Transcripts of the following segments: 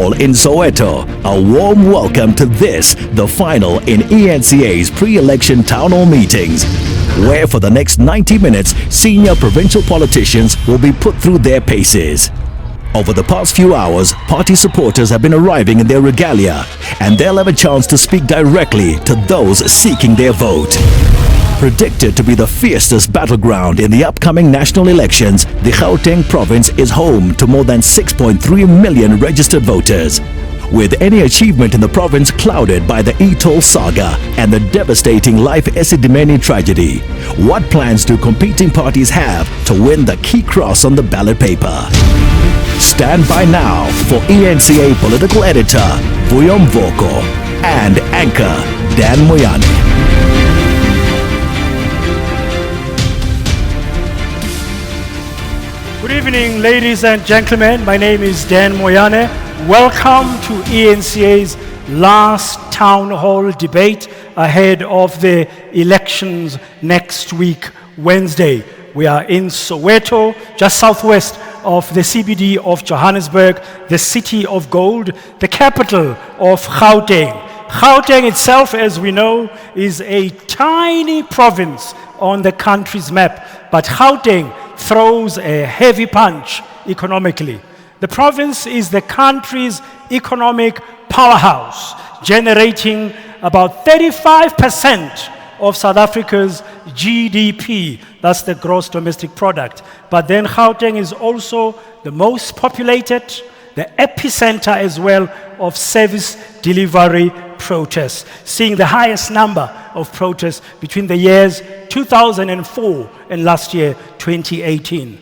Hall in Soweto, a warm welcome to this, the final in eNCA's pre-election town hall meetings, where for the next 90 minutes, senior provincial politicians will be put through their paces. Over the past few hours, party supporters have been arriving in their regalia, and they'll have a chance to speak directly to those seeking their vote. Predicted to be the fiercest battleground in the upcoming national elections, the Gauteng province is home to more than 6.3 million registered voters. With any achievement in the province clouded by the e-toll saga and the devastating Life Esidimeni tragedy, what plans do competing parties have to win the key cross on the ballot paper? Stand by now for eNCA political editor Vuyo Mvoko and anchor Dan Moyane. Good evening, ladies and gentlemen. My name is Dan Moyane. Welcome to eNCA's last town hall debate ahead of the elections next week, Wednesday. We are in Soweto, just southwest of the CBD of Johannesburg, the city of gold, the capital of Gauteng. Gauteng itself, as we know, is a tiny province on the country's map, but Gauteng throws a heavy punch economically. The province is the country's economic powerhouse, generating about 35% of South Africa's GDP. That's the gross domestic product. But then Gauteng is also the most populated, the epicenter as well of service delivery protests, seeing the highest number of protests between the years 2004 and last year, 2018.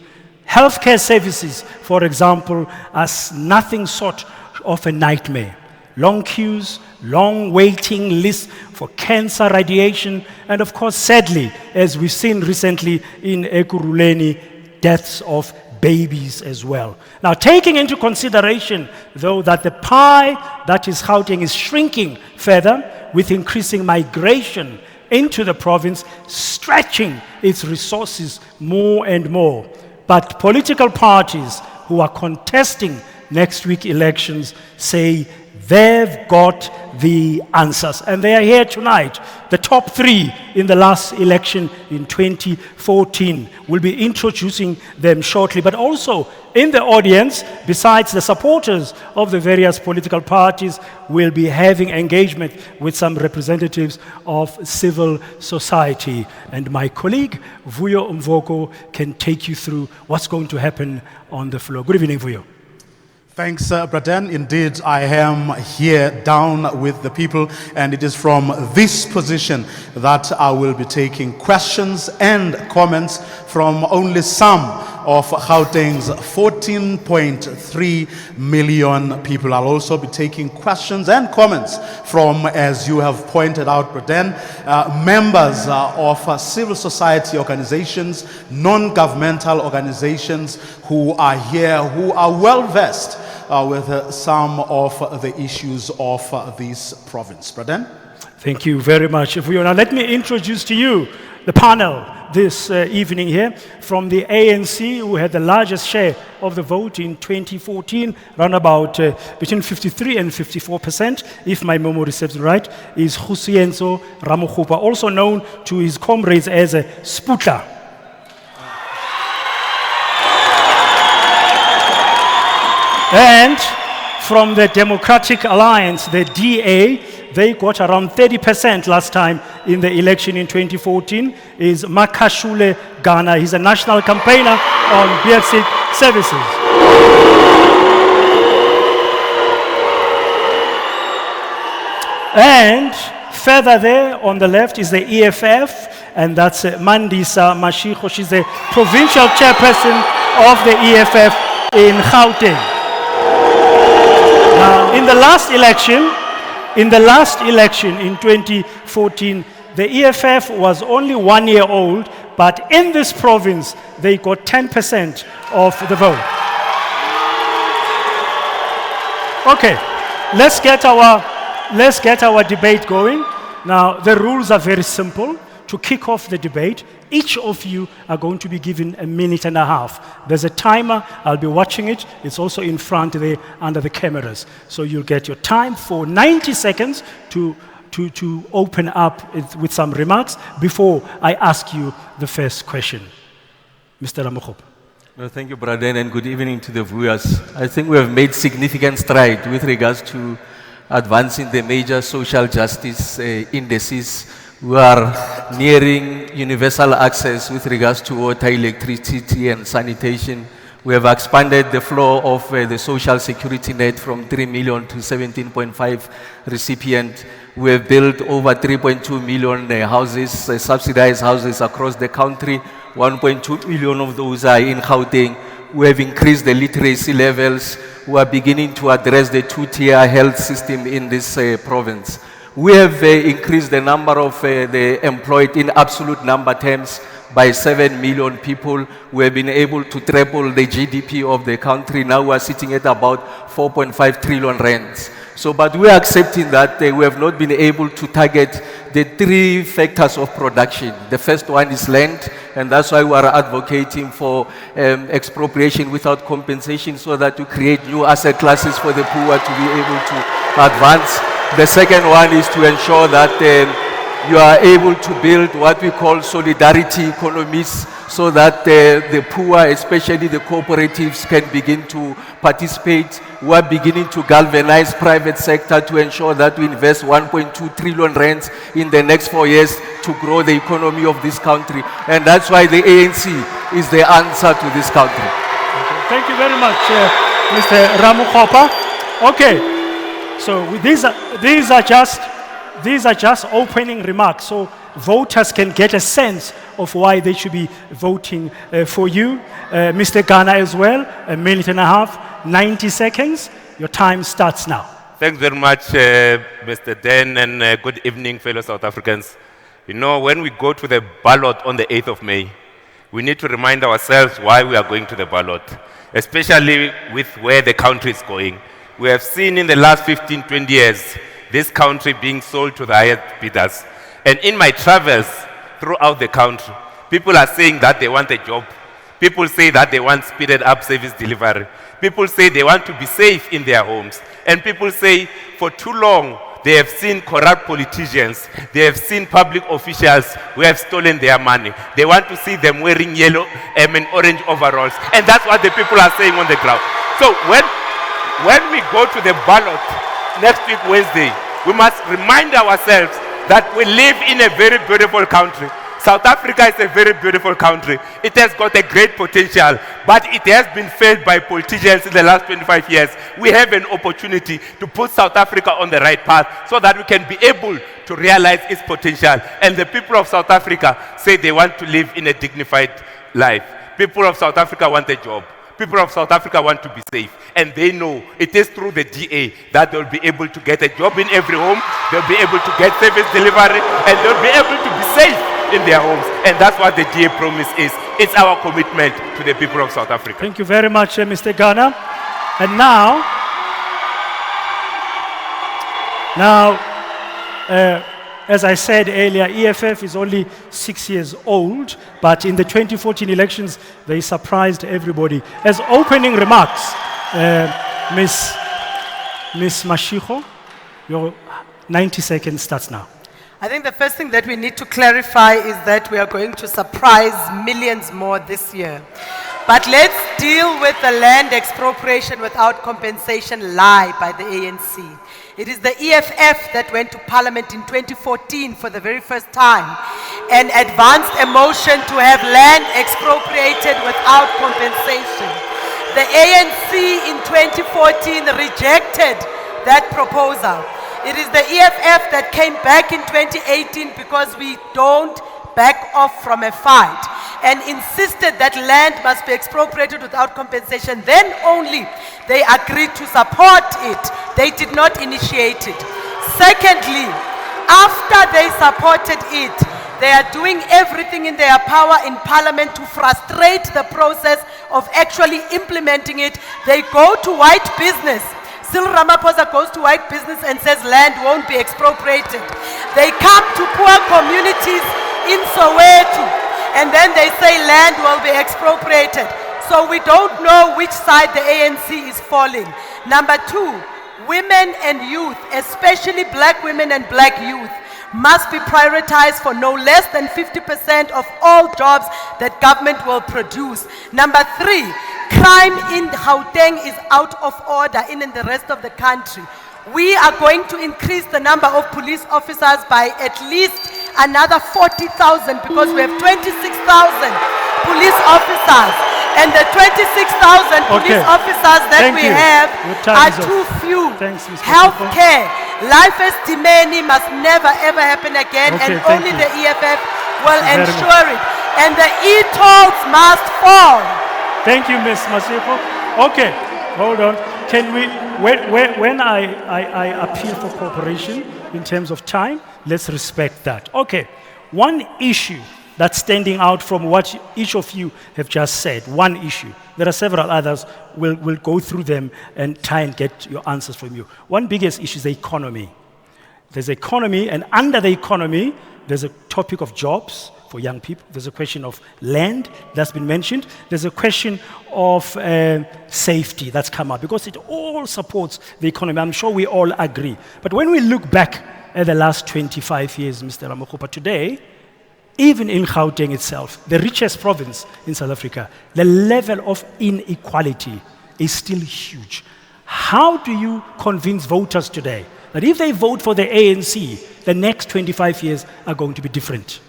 Healthcare services, for example, are nothing short of a nightmare. Long queues, long waiting lists for cancer radiation, and of course, sadly, as we've seen recently in Ekurhuleni, deaths of babies as well. Now, taking into consideration, though, that the pie that is Gauteng is shrinking further with increasing migration into the province, stretching its resources more and more. But political parties who are contesting next week's elections say they've got the answers. And they are here tonight. The top three in the last election in 2014. We'll be introducing them shortly. But also in the audience, besides the supporters of the various political parties, we'll be having engagement with some representatives of civil society. And my colleague, Vuyo Mvoko, can take you through what's going to happen on the floor. Good evening, Vuyo. Thanks, Braden. Indeed, I am here down with the people, and it is from this position that I will be taking questions and comments from only some of Gauteng's 14.3 million people. I'll also be taking questions and comments from, as you have pointed out, Braden, members of civil society organizations, non-governmental organizations who are here, who are well-versed with some of the issues of this province. Braden? Thank you very much. Now let me introduce to you the panel this evening here from the ANC, who had the largest share of the vote in 2014, around about between 53 and 54%, if my memory serves right, is Khusienzo Ramokgopa, also known to his comrades as a Sputla. And from the Democratic Alliance, the DA, they got around 30% last time in the election in 2014, is Makashule Ghana. He's a national campaigner on BFC services. And further there on the left is the EFF, and that's Mandisa Mashiko. She's the provincial chairperson of the EFF in Gauteng. Now, in the last election in 2014, the EFF was only 1 year old, but in this province, they got 10% of the vote. Okay, let's get our debate going. Now, the rules are very simple. to kick off the debate, each of you are going to be given 1.5 minutes. There's a timer. I'll be watching it. It's also in front there under the cameras. So you'll get your time for 90 seconds to open up with some remarks before I ask you the first question. Mr. Ramokop. Well, thank you, Braden, and good evening to the viewers. I think we have made significant stride with regards to advancing the major social justice indices. We are nearing universal access with regards to water, electricity, and sanitation. We have expanded the floor of the social security net from 3 million to 17.5 recipients. We have built over 3.2 million houses, subsidized houses across the country. 1.2 million of those are in Gauteng. We have increased the literacy levels. We are beginning to address the two-tier health system in this province. We have increased the number of the employed in absolute number terms by 7 million people. We have been able to triple the GDP of the country. Now we are sitting at about 4.5 trillion rands. So, but we are accepting that we have not been able to target the 3 factors of production. The first one is land, and that's why we are advocating for expropriation without compensation so that to create new asset classes for the poor to be able to advance. The second one is to ensure that you are able to build what we call solidarity economies so that the poor, especially the cooperatives, can begin to participate. We are beginning to galvanize private sector to ensure that we invest 1.2 trillion rands in the next 4 years to grow the economy of this country. And that's why the ANC is the answer to this country. Okay. Thank you very much, Mr. Ramokgopa. Okay, so these are just opening remarks, so voters can get a sense of why they should be voting for you. Mr. Ghana as well, 1.5 minutes, 90 seconds. Your time starts now. Thanks very much, Mr. Den, and good evening, fellow South Africans. You know, when we go to the ballot on the 8th of May, we need to remind ourselves why we are going to the ballot, especially with where the country is going. We have seen in the last 15, 20 years, this country being sold to the highest bidders. And in my travels throughout the country, people are saying that they want a job. People say that they want speeded up service delivery. People say they want to be safe in their homes. And people say for too long, they have seen corrupt politicians. They have seen public officials who have stolen their money. They want to see them wearing yellow and orange overalls. And that's what the people are saying on the ground. So when we go to the ballot next week, Wednesday, we must remind ourselves that we live in a very beautiful country. South Africa is a very beautiful country. It has got a great potential, but it has been failed by politicians in the last 25 years. We have an opportunity to put South Africa on the right path so that we can be able to realize its potential. And the people of South Africa say they want to live in a dignified life. People of South Africa want a job. People of South Africa want to be safe, and they know it is through the DA that they'll be able to get a job in every home, they'll be able to get service delivery, and they'll be able to be safe in their homes. And that's what the DA promise is. It's our commitment to the people of South Africa. Thank you very much, Mr. Ghana. And now, as I said earlier, EFF is only 6 years old, but in the 2014 elections, they surprised everybody. As opening remarks, Ms. Mashiko, your 90 seconds starts now. I think the first thing that we need to clarify is that we are going to surprise millions more this year. But let's deal with the land expropriation without compensation lie by the ANC. It is the EFF that went to Parliament in 2014 for the very first time and advanced a motion to have land expropriated without compensation. The ANC in 2014 rejected that proposal. It is the EFF that came back in 2018 because we don't back off from a fight and insisted that land must be expropriated without compensation. Then only they agreed to support it. They did not initiate it. Secondly, after they supported it, they are doing everything in their power in Parliament to frustrate the process of actually implementing it. They go to white business. Cyril Ramaphosa goes to white business and says land won't be expropriated. They come to poor communities in Soweto, and then they say land will be expropriated. So we don't know which side the ANC is falling. Number two, women and youth, especially black women and black youth, must be prioritized for no less than 50% of all jobs that government will produce. Number three, crime in Gauteng is out of order in the rest of the country. We are going to increase the number of police officers by at least another 40,000 because we have 26,000 police officers. And the 26,000 police officers that we have are too few. Healthcare, life estimate must never ever happen again, and only the EFF will ensure it. And the e-tolls must fall. Thank you, Ms. Mashiko. Okay, hold on. Can we, when I appeal for cooperation in terms of time, let's respect that. Okay, one issue that's standing out from what each of you have just said, one issue. There are several others. We'll go through them and try and get your answers from you. One biggest issue is the economy. There's economy, and under the economy, there's a topic of jobs for young people. There's a question of land that's been mentioned. There's a question of safety that's come up, because it all supports the economy. I'm sure we all agree. But when we look back at the last 25 years, Mr. Ramakgopa, today, even in Gauteng itself, the richest province in South Africa, the level of inequality is still huge. How do you convince voters today that if they vote for the ANC, the next 25 years are going to be different?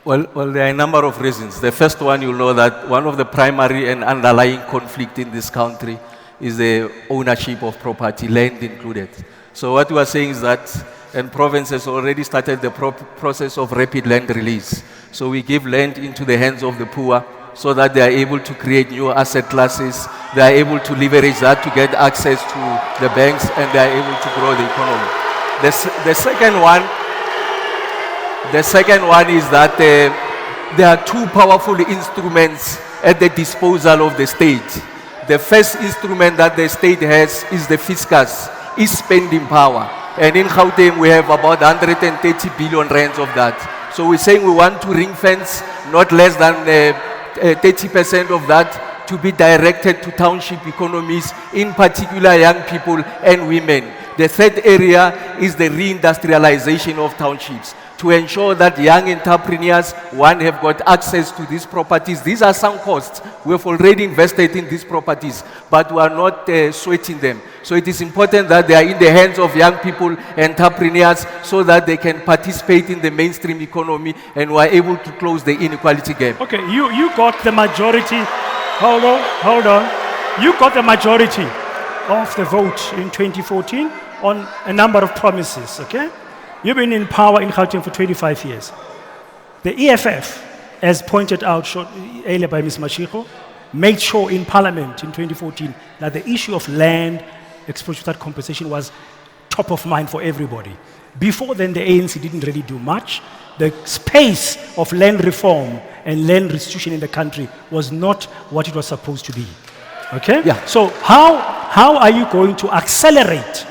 Well, there are a number of reasons. The first one, you know that one of the primary and underlying conflict in this country is the ownership of property, land included. So what we are saying is that, and province has already started the process of rapid land release. So we give land into the hands of the poor so that they are able to create new asset classes, they are able to leverage that to get access to the banks, and they are able to grow the economy. The second one is that there are two powerful instruments at the disposal of the state. The first instrument that the state has is the fiscus, is spending power. And in Gauteng, we have about 130 billion rands of that. So we're saying we want to ring fence not less than 30% of that to be directed to township economies, in particular young people and women. The third area is the reindustrialization of townships, to ensure that young entrepreneurs, one, have got access to these properties. These are some costs. We have already invested in these properties, but we are not sweating them. So it is important that they are in the hands of young people, entrepreneurs, so that they can participate in the mainstream economy and we are able to close the inequality gap. Okay, you got the majority. Hold on. You got the majority of the vote in 2014 on a number of promises, okay? You've been in power in Gauteng for 25 years. The EFF, as pointed out earlier by Ms. Mashiko, made sure in Parliament in 2014 that the issue of land exposure without compensation was top of mind for everybody. Before then, the ANC didn't really do much. The space of land reform and land restitution in the country was not what it was supposed to be. Okay? Yeah. So how are you going to accelerate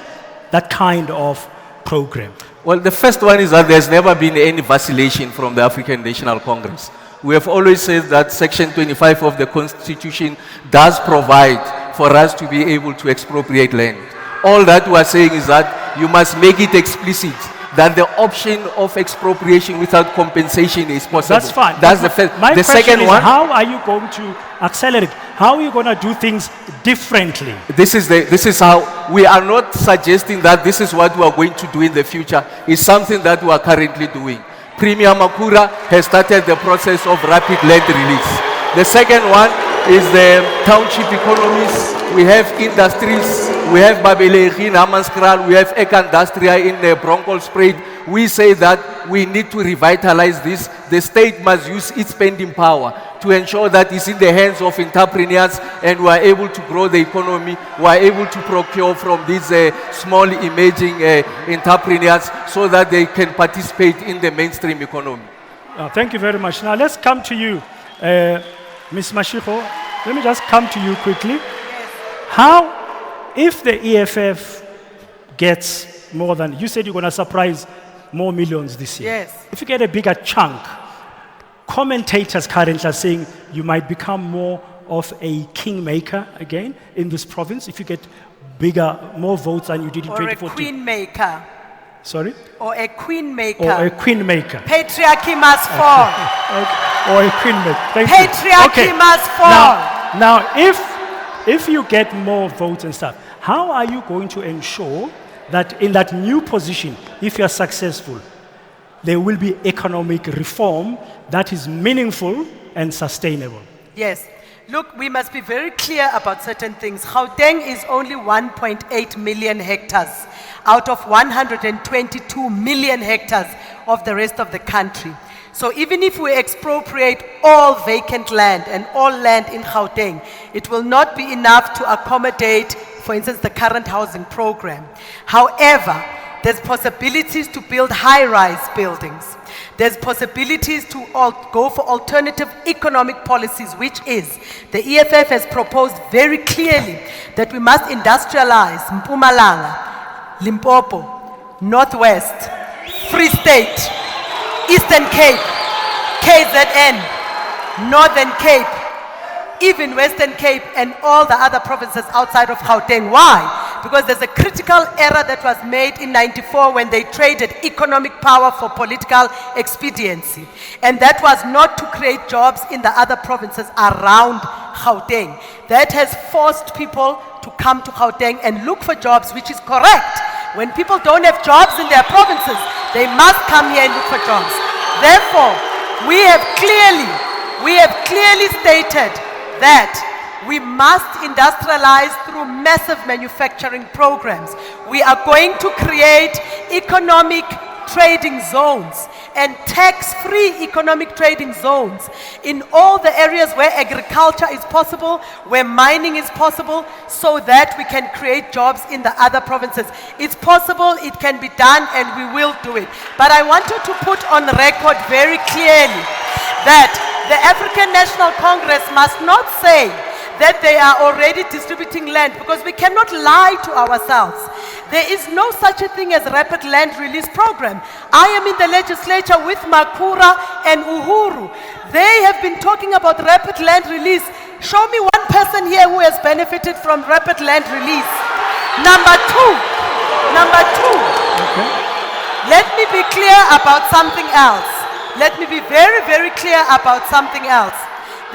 that kind of program? Well, the first one is that there's never been any vacillation from the African National Congress. We have always said that Section 25 of the Constitution does provide for us to be able to expropriate land. All that we are saying is that you must make it explicit that the option of expropriation without compensation is possible. That's fine. That's the first. My the question second is, one, how are you going to accelerate? How are you going to do things differently? This is how we are not suggesting that this is what we are going to do in the future. It's something that we are currently doing. Premier Makura has started the process of rapid land release. The second one is the township economies. We have industries. We have Babelegi, Namaskral. We have Ekandastria in the Bronkhorstspruit. We say that we need to revitalize this. The state must use its spending power to ensure that it's in the hands of entrepreneurs and we are able to grow the economy. We are able to procure from these small emerging entrepreneurs so that they can participate in the mainstream economy. Thank you very much. Now let's come to you, Ms. Mashiko. Let me just come to you quickly. Yes. How, if the EFF gets more than, you said you're going to surprise more millions this year. Yes. If you get a bigger chunk, commentators currently are saying you might become more of a kingmaker again in this province if you get more votes than you did in Or a 2014. queen maker. Sorry? Or a queen Or maker. a queen maker. Patriarchy must fall. Okay. Or a queen maker. Thank you. Patriarchy must fall. Now, if you get more votes and stuff, how are you going to ensure that in that new position, if you're successful, there will be economic reform that is meaningful and sustainable? Yes. Look, we must be very clear about certain things. Gauteng is only 1.8 million hectares out of 122 million hectares of the rest of the country. So even if we expropriate all vacant land and all land in Gauteng, it will not be enough to accommodate, for instance, the current housing program. However, there's possibilities to build high-rise buildings. There's possibilities to go for alternative economic policies, which is, the EFF has proposed very clearly that we must industrialize Mpumalanga, Limpopo, Northwest, Free State, Eastern Cape, KZN, Northern Cape, even Western Cape and all the other provinces outside of Gauteng. Why? Because there's a critical error that was made in '94 when they traded economic power for political expediency. And that was not to create jobs in the other provinces around Gauteng. That has forced people to come to Gauteng and look for jobs, which is correct. When people don't have jobs in their provinces, they must come here and look for jobs. Therefore, we have clearly stated that we must industrialize through massive manufacturing programs. We are going to create economic trading zones and tax-free economic trading zones in all the areas where agriculture is possible, where mining is possible, so that we can create jobs in the other provinces. It's possible, it can be done, and we will do it. But I wanted to put on record very clearly that the African National Congress must not say that they are already distributing land, because we cannot lie to ourselves. There is no such a thing as rapid land release program. I am in the legislature with Makura and Uhuru. They have been talking about rapid land release. Show me one person here who has benefited from rapid land release. Number two, Okay. let me be clear about something else. Let me be very, very clear about something else.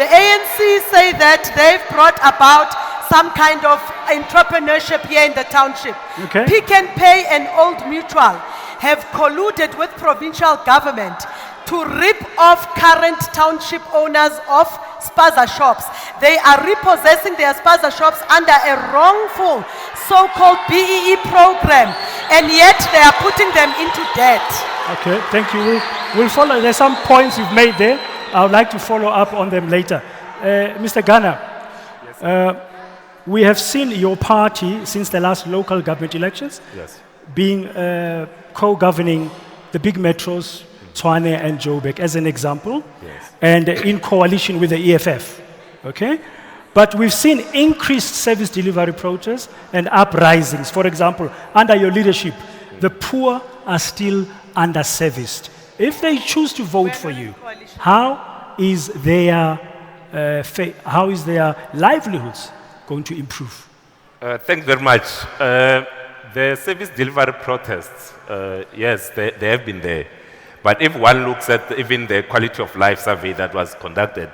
The ANC say that they've brought about some kind of entrepreneurship here in the township. Okay. Pick and Pay and Old Mutual have colluded with provincial government to rip off current township owners of spaza shops. They are repossessing their spaza shops under a wrongful so-called BEE program, and yet they are putting them into debt. Okay, thank you. We'll follow. There's some points you've made there. I would like to follow up on them later. Mr. Ghana, we have seen your party since the last local government elections being co-governing the big metros, Tshwane and Joburg, as an example, and in coalition with the EFF. Okay? But we've seen increased service delivery protests and uprisings. For example, under your leadership, the poor are still underserviced. If they choose to vote for you, how is their livelihoods going to improve? Thanks very much. The service delivery protests, yes, they have been there. But if one looks at even the quality of life survey that was conducted,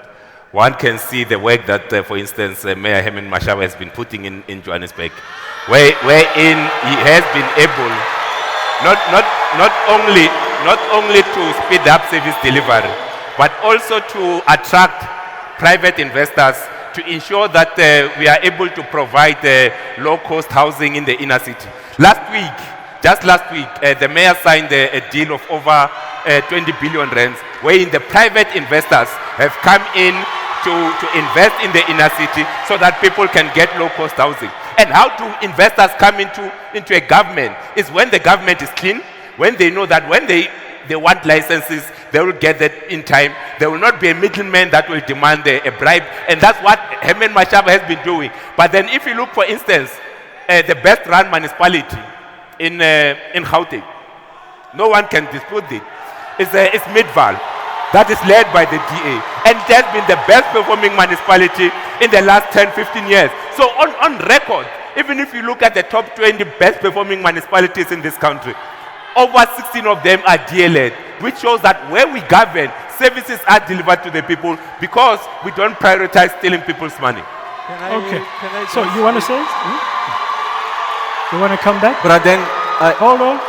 one can see the work that, for instance, Mayor Herman Mashaba has been putting in Johannesburg, wherein he has been able not only to speed up service delivery, but also to attract private investors to ensure that we are able to provide low-cost housing in the inner city. Just last week, the mayor signed a deal of over 20 billion rands, wherein the private investors have come in to invest in the inner city so that people can get low-cost housing. And how do investors come into a government? Is when the government is clean, when they know that when they want licenses, they will get that in time. There will not be a middleman that will demand a bribe. And that's what Herman Mashaba has been doing. But then if you look, for instance, the best-run municipality in Gauteng, no one can dispute it. It's Midval. that is led by the DA. And it has been the best performing municipality in the last 10, 15 years. So on record, even if you look at the top 20 best performing municipalities in this country, over 16 of them are DA led, which shows that where we govern, services are delivered to the people because we don't prioritize stealing people's money. Okay. So you want to say? You want to come back? Braden, Hold on.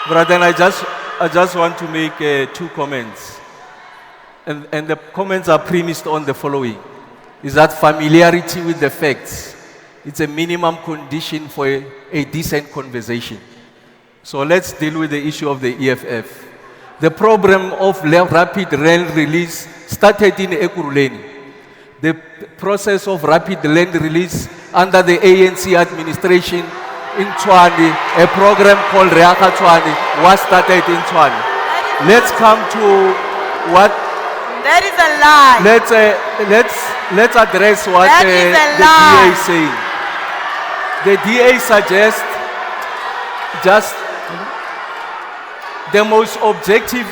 Braden, I just want to make 2 comments. And the comments are premised on the following. Is that familiarity with the facts. It's a minimum condition for a decent conversation. So let's deal with the issue of the EFF. The program of rapid land release started in Ekurhuleni. The process of rapid land release under the ANC administration in Tshwane, a program called Reaka Tshwane, was started in Tshwane. Let's come to what... That is a lie. Let's address what the DA is saying. The DA suggests just the most objective.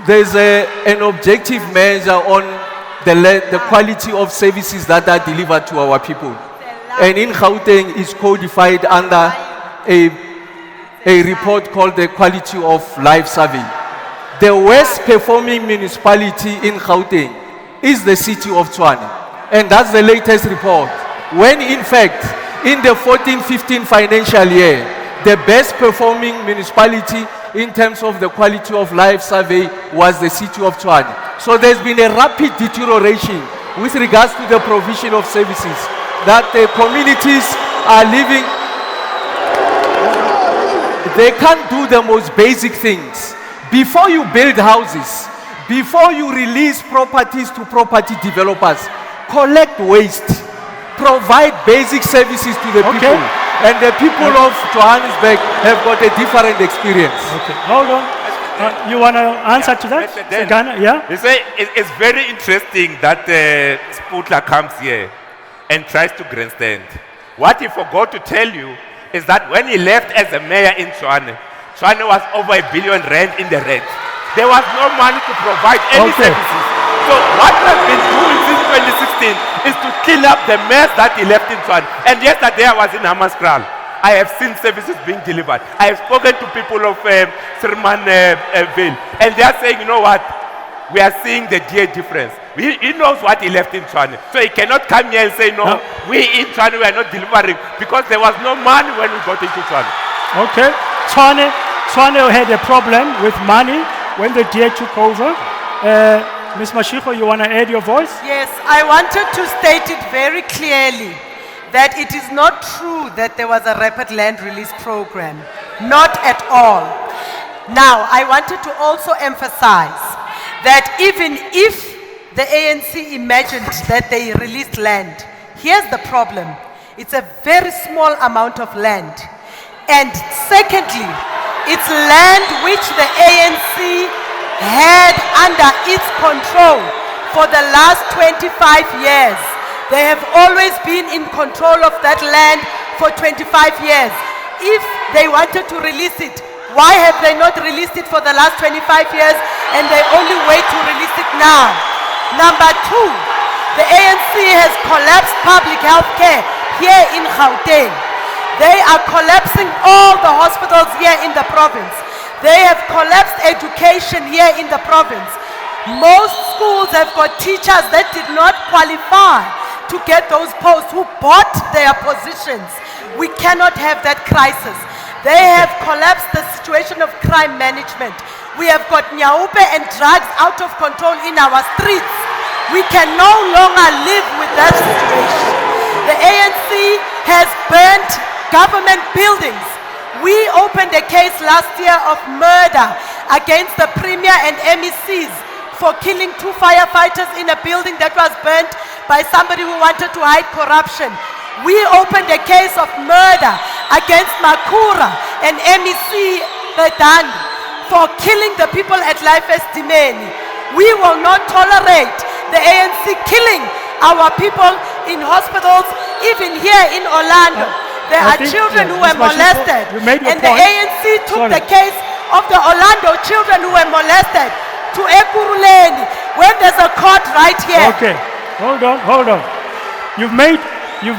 There's an objective measure on the quality of services that are delivered to our people. And in Gauteng is codified under a report called the Quality of Life Survey. The worst performing municipality in Gauteng is the city of Tshwane. And that's the latest report. When in fact, in the 14-15 financial year, the best performing municipality in terms of the quality of life survey was the city of Tshwane. So there's been a rapid deterioration with regards to the provision of services that the communities are living. They can't do the most basic things. Before you build houses, before you release properties to property developers, collect waste, provide basic services to the people. And the people of Johannesburg have got a different experience. Okay, hold on. You want to answer to that? Ghana, yeah? You say it's very interesting that Sputler comes here and tries to grandstand. What he forgot to tell you is that when he left as a mayor in Tshwane, Tshwane was over R1 billion in the red. There was no money to provide any services. So what we've been doing since 2016 is to clean up the mess that he left in Tshwane. And yesterday I was in Hammanskraal. I have seen services being delivered. I have spoken to people of Sirmanville. And they are saying, you know what? We are seeing the DA difference. He knows what he left in Tshwane. So he cannot come here and say, no, we in Tshwane we are not delivering because there was no money when we got into Tshwane. Okay. Tshwane had a problem with money when the DA took over. Ms. Mashiko, you want to add your voice? Yes, I wanted to state it very clearly that it is not true that there was a rapid land release program. Not at all. Now, I wanted to also emphasize that even if the ANC imagined that they released land, here's the problem. It's a very small amount of land. And secondly, it's land which the ANC had under its control for the last 25 years. They have always been in control of that land for 25 years. If they wanted to release it, why have they not released it for the last 25 years and they only wait to release it now? Number 2, the ANC has collapsed public health care here in Gauteng. They are collapsing all the hospitals here in the province. They have collapsed education here in the province. Most schools have got teachers that did not qualify to get those posts, who bought their positions. We cannot have that crisis. They have collapsed the situation of crime management. We have got nyaupe and drugs out of control in our streets. We can no longer live with that situation. The ANC has burnt government buildings. We opened a case last year of murder against the Premier and MECs for killing 2 firefighters in a building that was burnt by somebody who wanted to hide corruption. We opened a case of murder against Makura and MEC Bedan for killing the people at Life Estimeni. We will not tolerate the ANC killing our people in hospitals, even here in Orlando. There are children who were molested, and the ANC took the case of the Orlando children who were molested to Ekurhuleni when there's a court right here. Okay, hold on. You've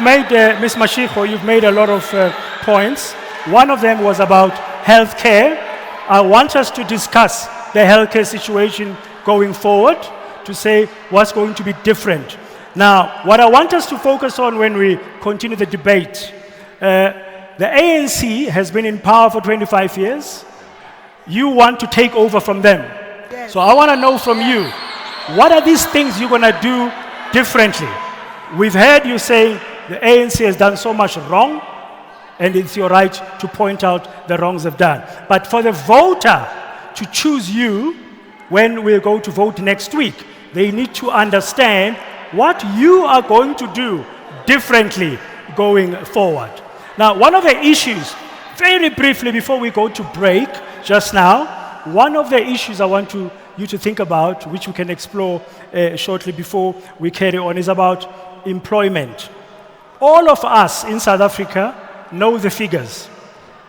made Ms. Mashiko, you've made a lot of points. One of them was about healthcare. I want us to discuss the healthcare situation going forward, to say what's going to be different. Now, what I want us to focus on when we continue the debate, the ANC has been in power for 25 years. You want to take over from them. Yes. So I want to know from you, what are these things you're going to do differently? We've heard you say the ANC has done so much wrong, and it's your right to point out the wrongs they've done. But for the voter to choose you when we go to vote next week, they need to understand what you are going to do differently going forward. Now, one of the issues, very briefly before we go to break just now, one of the issues I want you to think about, which we can explore shortly before we carry on, is about employment. All of us in South Africa know the figures.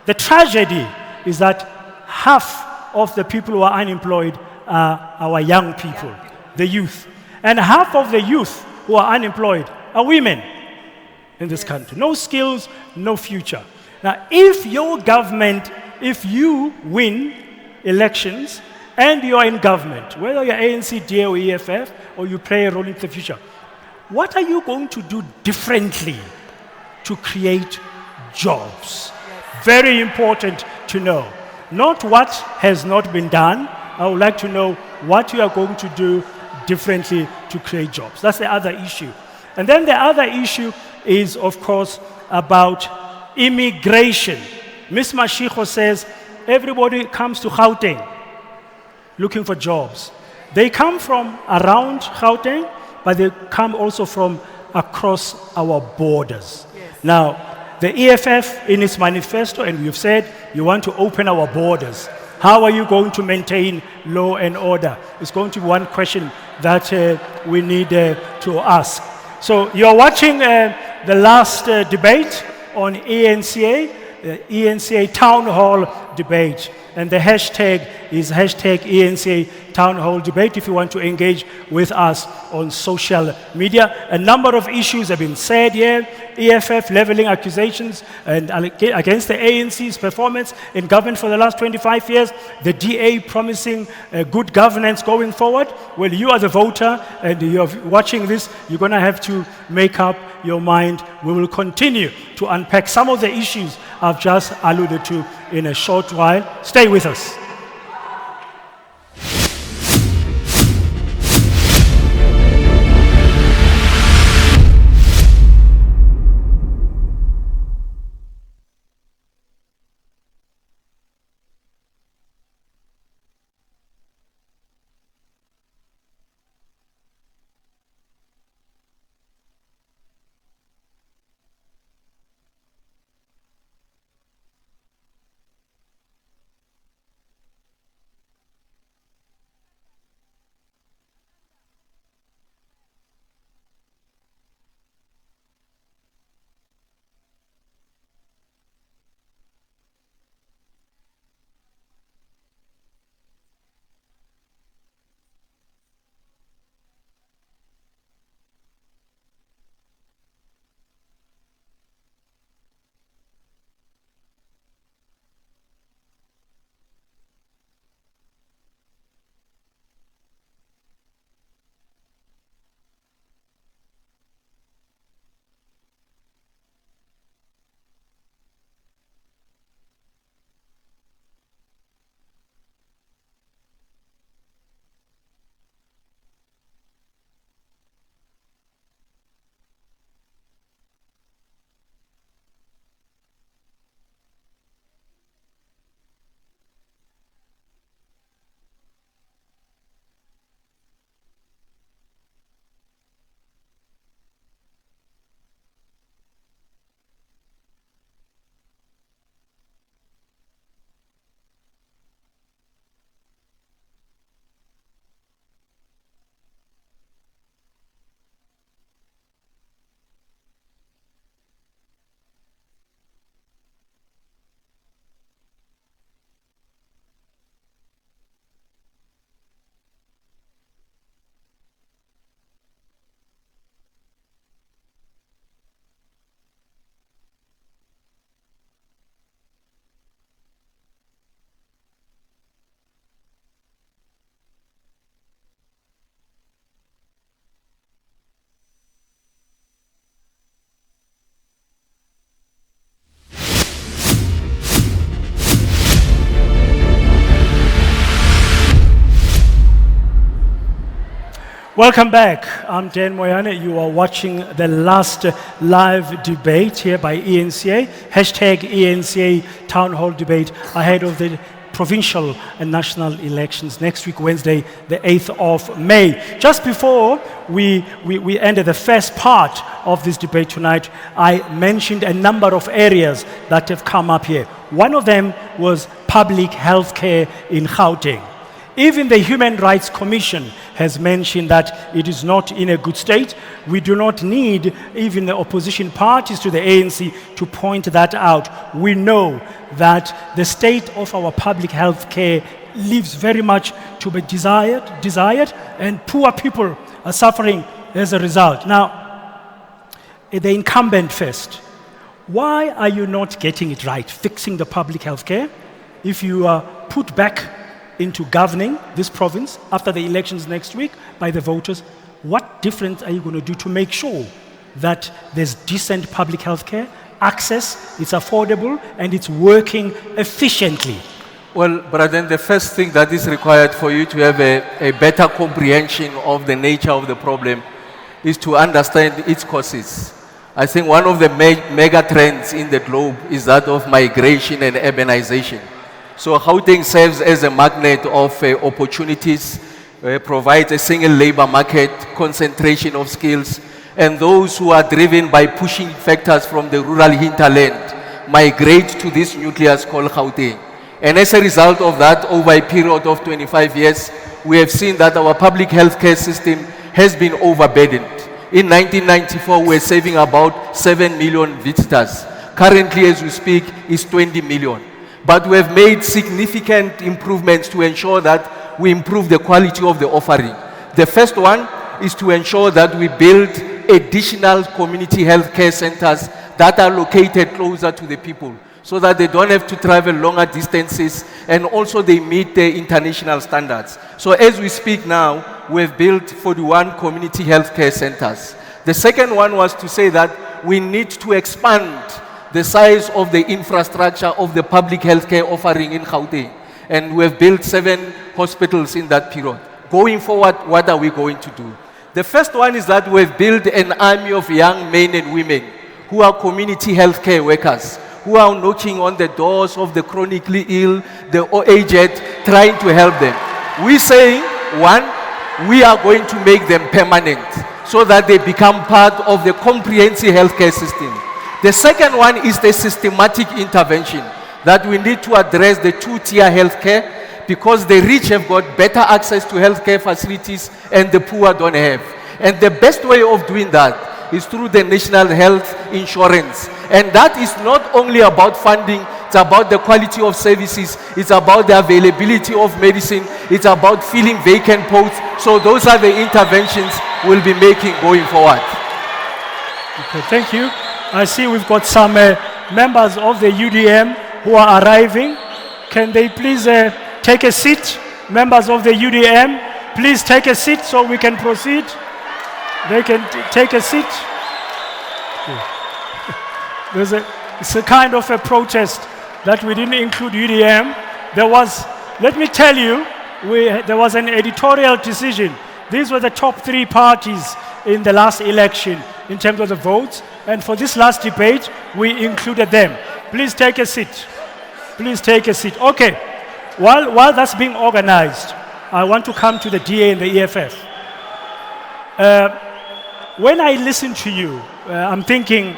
The tragedy is that half of the people who are unemployed are our young people, the youth. And half of the youth who are unemployed are women in this country. No skills, no future. Now, if your government, if you win elections and you are in government, whether you're ANC, DA, or EFF, or you play a role in the future, what are you going to do differently to create jobs? Very important to know. Not what has not been done. I would like to know what you are going to do differently to create jobs. That's the other issue. And then the other issue is, of course, about immigration. Ms. Mashiko says everybody comes to Gauteng looking for jobs. They come from around Gauteng, but they come also from across our borders. Yes. Now, the EFF in its manifesto, and you've said you want to open our borders. How are you going to maintain law and order? It's going to be one question that we need to ask. So you're watching the last debate on eNCA, the eNCA Town Hall debate. And the hashtag is hashtag eNCA Town Hall Debate if you want to engage with us on social media. A number of issues have been said here. EFF leveling accusations and against the ANC's performance in government for the last 25 years. The DA promising good governance going forward. Well, you are the voter and you're watching this. You're going to have to make up your mind. We will continue to unpack some of the issues I've just alluded to in a short while. Stay with us. Welcome back. I'm Dan Moyane. You are watching the last live debate here by eNCA. Hashtag eNCA Town Hall Debate ahead of the provincial and national elections next week, Wednesday, the 8th of May. Just before we ended the first part of this debate tonight, I mentioned a number of areas that have come up here. One of them was public health care in Gauteng. Even the Human Rights Commission has mentioned that it is not in a good state. We do not need even the opposition parties to the ANC to point that out. We know that the state of our public health care leaves very much to be desired, and poor people are suffering as a result. Now, the incumbent first. Why are you not getting it right, fixing the public health care? If you are put back into governing this province after the elections next week by the voters, what difference are you going to do to make sure that there's decent public health care, access, it's affordable, and it's working efficiently? Well, brother, the first thing that is required for you to have a better comprehension of the nature of the problem is to understand its causes. I think one of the mega trends in the globe is that of migration and urbanization. So Gauteng serves as a magnet of opportunities, provides a single labor market, concentration of skills, and those who are driven by pushing factors from the rural hinterland migrate to this nucleus called Gauteng. And as a result of that, over a period of 25 years, we have seen that our public healthcare system has been overburdened. In 1994, we were saving about 7 million visitors. Currently, as we speak, it's 20 million. But we have made significant improvements to ensure that we improve the quality of the offering. The first one is to ensure that we build additional community health care centers that are located closer to the people so that they don't have to travel longer distances, and also they meet the international standards. So as we speak now, we've built 41 community health care centers. The second one was to say that we need to expand the size of the infrastructure of the public healthcare offering in Gauteng. And we've built 7 hospitals in that period. Going forward, what are we going to do? The first one is that we've built an army of young men and women who are community healthcare workers, who are knocking on the doors of the chronically ill, the aged, trying to help them. We say, one, we are going to make them permanent so that they become part of the comprehensive healthcare system. The second one is the systematic intervention, that we need to address the 2-tier healthcare because the rich have got better access to healthcare facilities and the poor don't have. And the best way of doing that is through the national health insurance. And that is not only about funding, it's about the quality of services, it's about the availability of medicine, it's about filling vacant posts. So those are the interventions we'll be making going forward. Okay, thank you. I see we've got some members of the UDM who are arriving. Can they please take a seat? Members of the UDM, please take a seat so we can proceed. They can take a seat. It's a kind of a protest that we didn't include UDM. Let me tell you, there was an editorial decision. These were the top 3 parties in the last election in terms of the votes. And for this last debate, we included them. Please take a seat. Please take a seat. Okay. While that's being organized, I want to come to the DA and the EFF. When I listen to you, I'm thinking,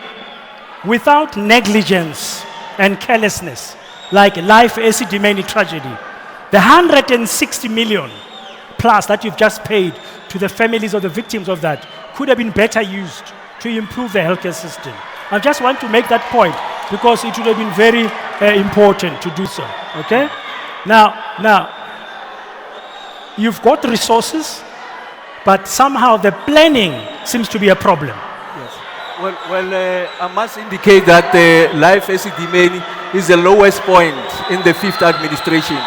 without negligence and carelessness, like life acid-demanding tragedy, the 160 million plus that you've just paid to the families of the victims of that could have been better used to improve the healthcare system. I just want to make that point because it would have been very important to do so, okay? Now, you've got resources, but somehow the planning seems to be a problem. Yes. Well, I must indicate that life acid-demanding is the lowest point in the 5th administration.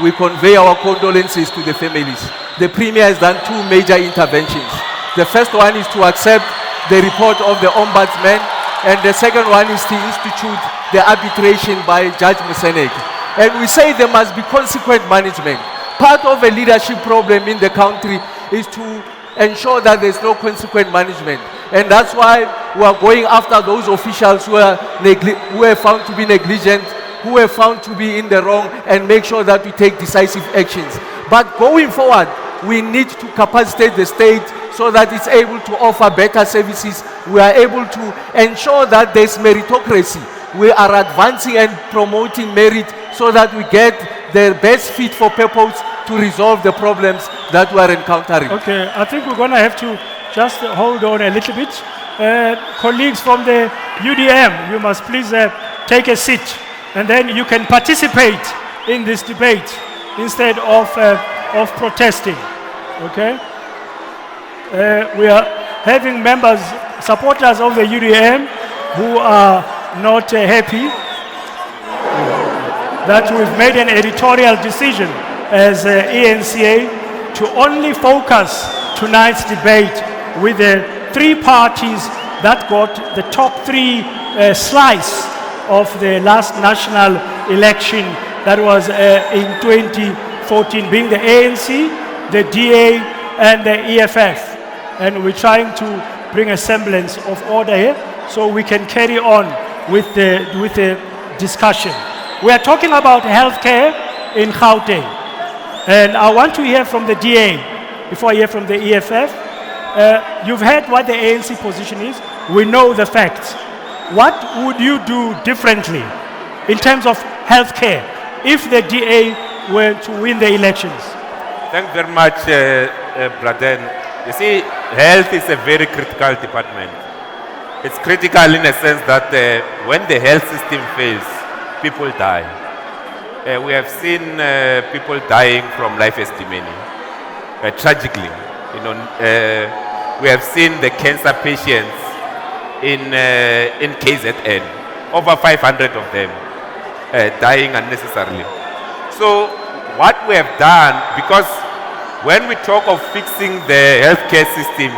We convey our condolences to the families. The Premier has done 2 major interventions. The first one is to accept the report of the Ombudsman, and the second one is to institute the arbitration by Judge Musenek. And we say there must be consequent management. Part of a leadership problem in the country is to ensure that there's no consequent management. And that's why we are going after those officials who are found to be negligent, who are found to be in the wrong, and make sure that we take decisive actions. But going forward, we need to capacitate the state so that it's able to offer better services. We are able to ensure that there's meritocracy. We are advancing and promoting merit so that we get the best fit for purpose to resolve the problems that we are encountering. Okay, I think we're going to have to just hold on a little bit. Colleagues from the UDM, you must please take a seat, and then you can participate in this debate instead of protesting. Okay? We are having members, supporters of the UDM who are not happy that we've made an editorial decision as eNCA to only focus tonight's debate with the three parties that got the top three slice of the last national election that was in 2014, being the ANC, the DA, and the EFF. And we're trying to bring a semblance of order here so we can carry on with the discussion. We are talking about healthcare in Gauteng. And I want to hear from the DA before I hear from the EFF. You've heard what the ANC position is. We know the facts. What would you do differently in terms of healthcare if the DA were to win the elections? Thank you very much, Braden. You see, health is a very critical department. It's critical in a sense that when the health system fails, people die. We have seen people dying from life testimony, tragically. You know, we have seen the cancer patients in KZN, over 500 of them dying unnecessarily. So what we have done, because when we talk of fixing the healthcare system,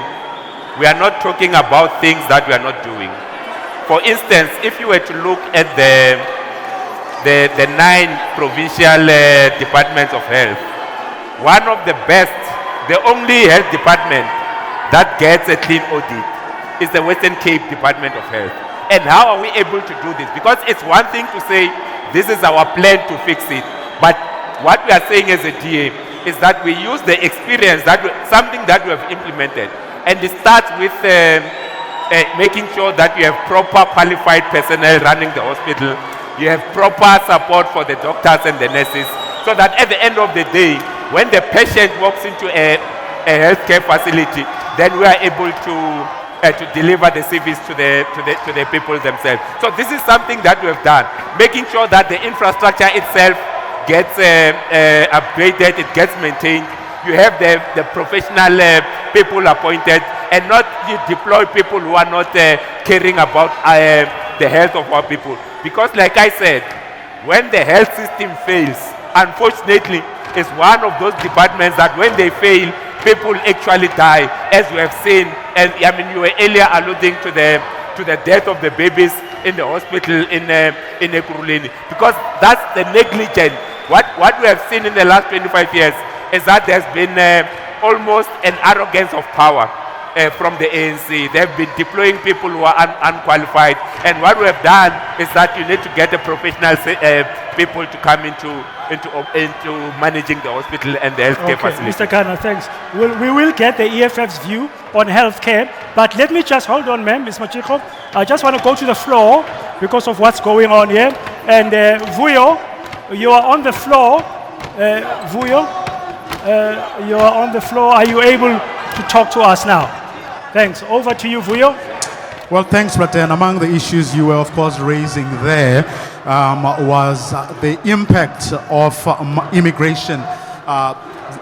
we are not talking about things that we are not doing. For instance, if you were to look at the 9 provincial departments of health, one of the best, the only health department that gets a clean audit is the Western Cape Department of Health. And how are we able to do this? Because it's one thing to say, this is our plan to fix it. But what we are saying as a DA is that we use the experience, something that we have implemented. And it starts with making sure that you have proper qualified personnel running the hospital. You have proper support for the doctors and the nurses, so that at the end of the day, when the patient walks into a healthcare facility, then we are able to deliver the service to the people themselves. So this is something that we have done, making sure that the infrastructure itself gets upgraded, it gets maintained. You have the professional people appointed, and not you deploy people who are not caring about the health of our people. Because like I said, when the health system fails, unfortunately, it's one of those departments that when they fail, people actually die, as we have seen. And I mean, you were earlier alluding to the death of the babies in the hospital in Ekurhuleni, because that's the negligence. What we have seen in the last 25 years is that there's been almost an arrogance of power from the ANC. They've been deploying people who are unqualified. And what we have done is that you need to get the professional people to come into managing the hospital and the healthcare facility. Mr. Kana, thanks. We will get the EFF's view on healthcare, but let me just hold on, ma'am, Ms. Machikov. I just want to go to the floor because of what's going on here. And Vuyo, you are on the floor. Vuyo, you are on the floor. Are you able to talk to us now? Thanks. Over to you, Vuyo. Well, thanks, Praten. Among the issues you were, of course, raising there was the impact of immigration,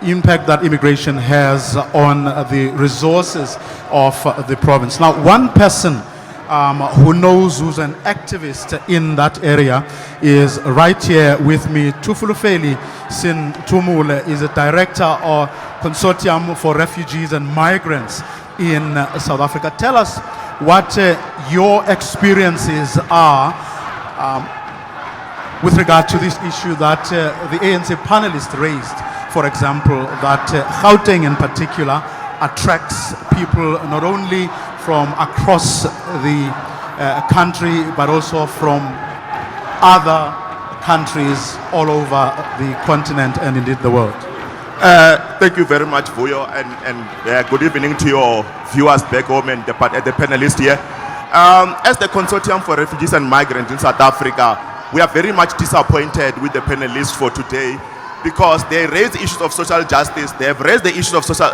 impact that immigration has on the resources of the province. Now, one person who knows, who's an activist in that area, is right here with me. Tufulufeli Sin Tumule is a director of Consortium for Refugees and Migrants in South Africa. Tell us what your experiences are with regard to this issue that the ANC panelists raised. For example, that Gauteng in particular attracts people not only from across the country, but also from other countries all over the continent and indeed the world. Thank you very much, Vuyo, and good evening to your viewers back home and the panelists here. As the Consortium for Refugees and Migrants in South Africa, we are very much disappointed with the panelists for today because they raise issues of social justice, they have raised the issues of social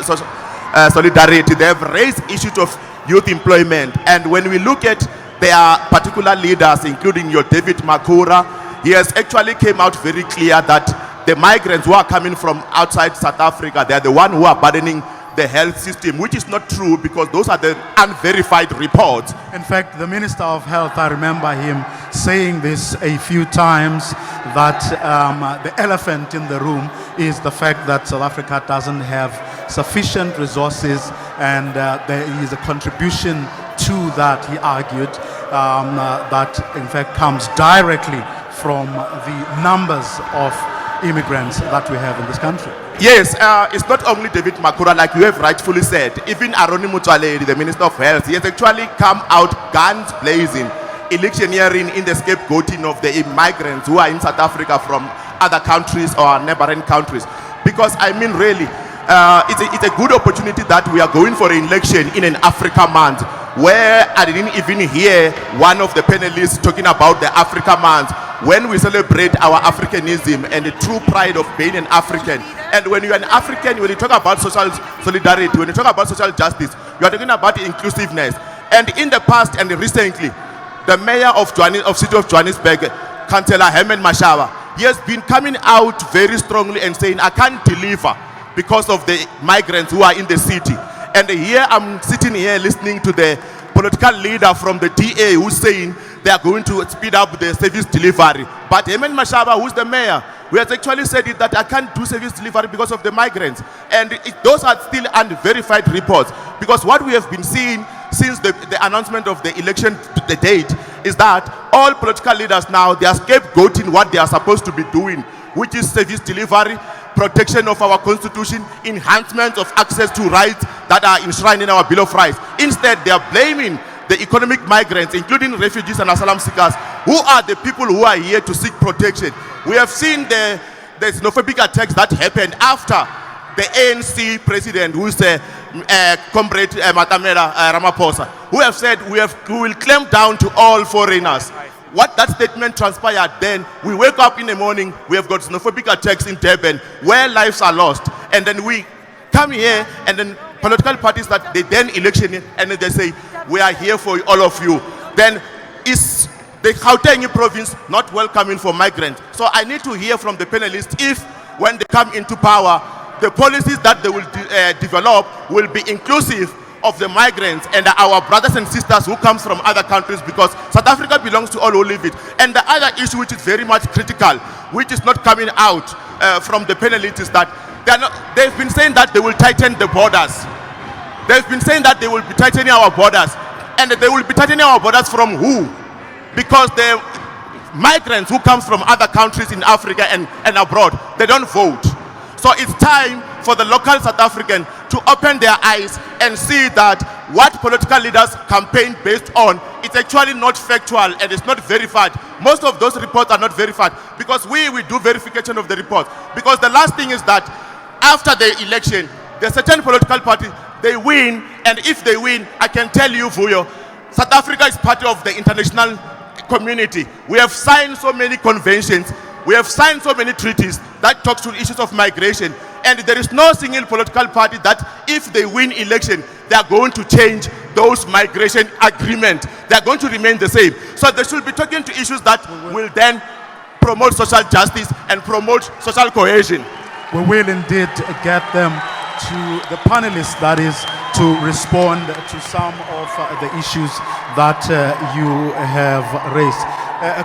solidarity, they have raised issues of youth employment, and when we look at their particular leaders, including your David Makura, he has actually came out very clear that the migrants who are coming from outside South Africa, they are the ones who are burdening the health system, which is not true because those are the unverified reports. In fact, the Minister of Health, I remember him saying this a few times, that the elephant in the room is the fact that South Africa doesn't have sufficient resources, and there is a contribution to that, he argued, that in fact comes directly from the numbers of immigrants that we have in this country. Yes, it's not only David Makura, like you have rightfully said. Even Aroni Mutwaledi, the Minister of Health, he has actually come out guns blazing, electioneering in the scapegoating of the migrants who are in South Africa from other countries or neighboring countries. Because I mean really, it's a good opportunity that we are going for an election in an Africa month, where I didn't even hear one of the panelists talking about the Africa month, when we celebrate our Africanism and the true pride of being an African. And when you're an African, when you talk about social solidarity, when you talk about social justice, you are talking about inclusiveness. And in the past and recently, the mayor of city of Johannesburg, Councillor Herman Mashaba, he has been coming out very strongly and saying, I can't deliver because of the migrants who are in the city. And here I'm sitting here listening to the political leader from the DA who's saying they are going to speed up the service delivery. But Herman Mashaba, who's the mayor, who has actually said it, that I can't do service delivery because of the migrants. And those are still unverified reports. Because what we have been seeing since the announcement of the election, the date, is that all political leaders now, they are scapegoating what they are supposed to be doing, which is service delivery, protection of our constitution, enhancement of access to rights that are enshrined in our Bill of Rights. Instead, they are blaming the economic migrants, including refugees and asylum seekers, who are the people who are here to seek protection. We have seen the xenophobic attacks that happened after the ANC president, who is comrade Matamela Ramaphosa, who have said we will clamp down to all foreigners. What that statement transpired, then we wake up in the morning, we have got xenophobic attacks in Durban where lives are lost, and then we come here and then political parties that they then election and then they say we are here for all of you. Then is the Gauteng province not welcoming for migrants? So I need to hear from the panelists if when they come into power, the policies that they will develop will be inclusive of the migrants and our brothers and sisters who come from other countries, because South Africa belongs to all who live it. And the other issue which is very much critical, which is not coming out from the panelists, is that they've been saying that they will tighten the borders. They've been saying that they will be tightening our borders. And they will be tightening our borders from who? Because the migrants who come from other countries in Africa and abroad, they don't vote. So it's time for the local South African to open their eyes and see that what political leaders campaign based on, it's actually not factual and it's not verified. Most of those reports are not verified because we do verification of the reports. Because the last thing is that after the election, the certain political party, they win, and if they win, I can tell you, Vuyo, South Africa is part of the international community. We have signed so many conventions, we have signed so many treaties that talks to issues of migration, and there is no single political party that if they win election, they are going to change those migration agreements. They are going to remain the same. So they should be talking to issues that will then promote social justice and promote social cohesion. We will indeed get them to the panelists, that is, to respond to some of the issues that you have raised.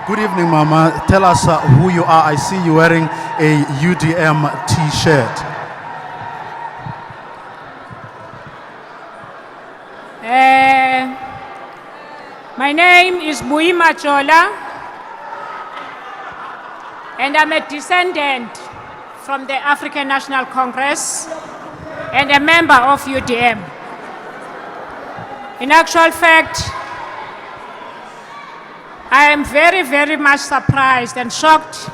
Good evening, Mama. Tell us who you are. I see you wearing a UDM t-shirt. My name is Buima Chola, and I'm a descendant from the African National Congress. and a member of UDM. In actual fact, I am very, very much surprised and shocked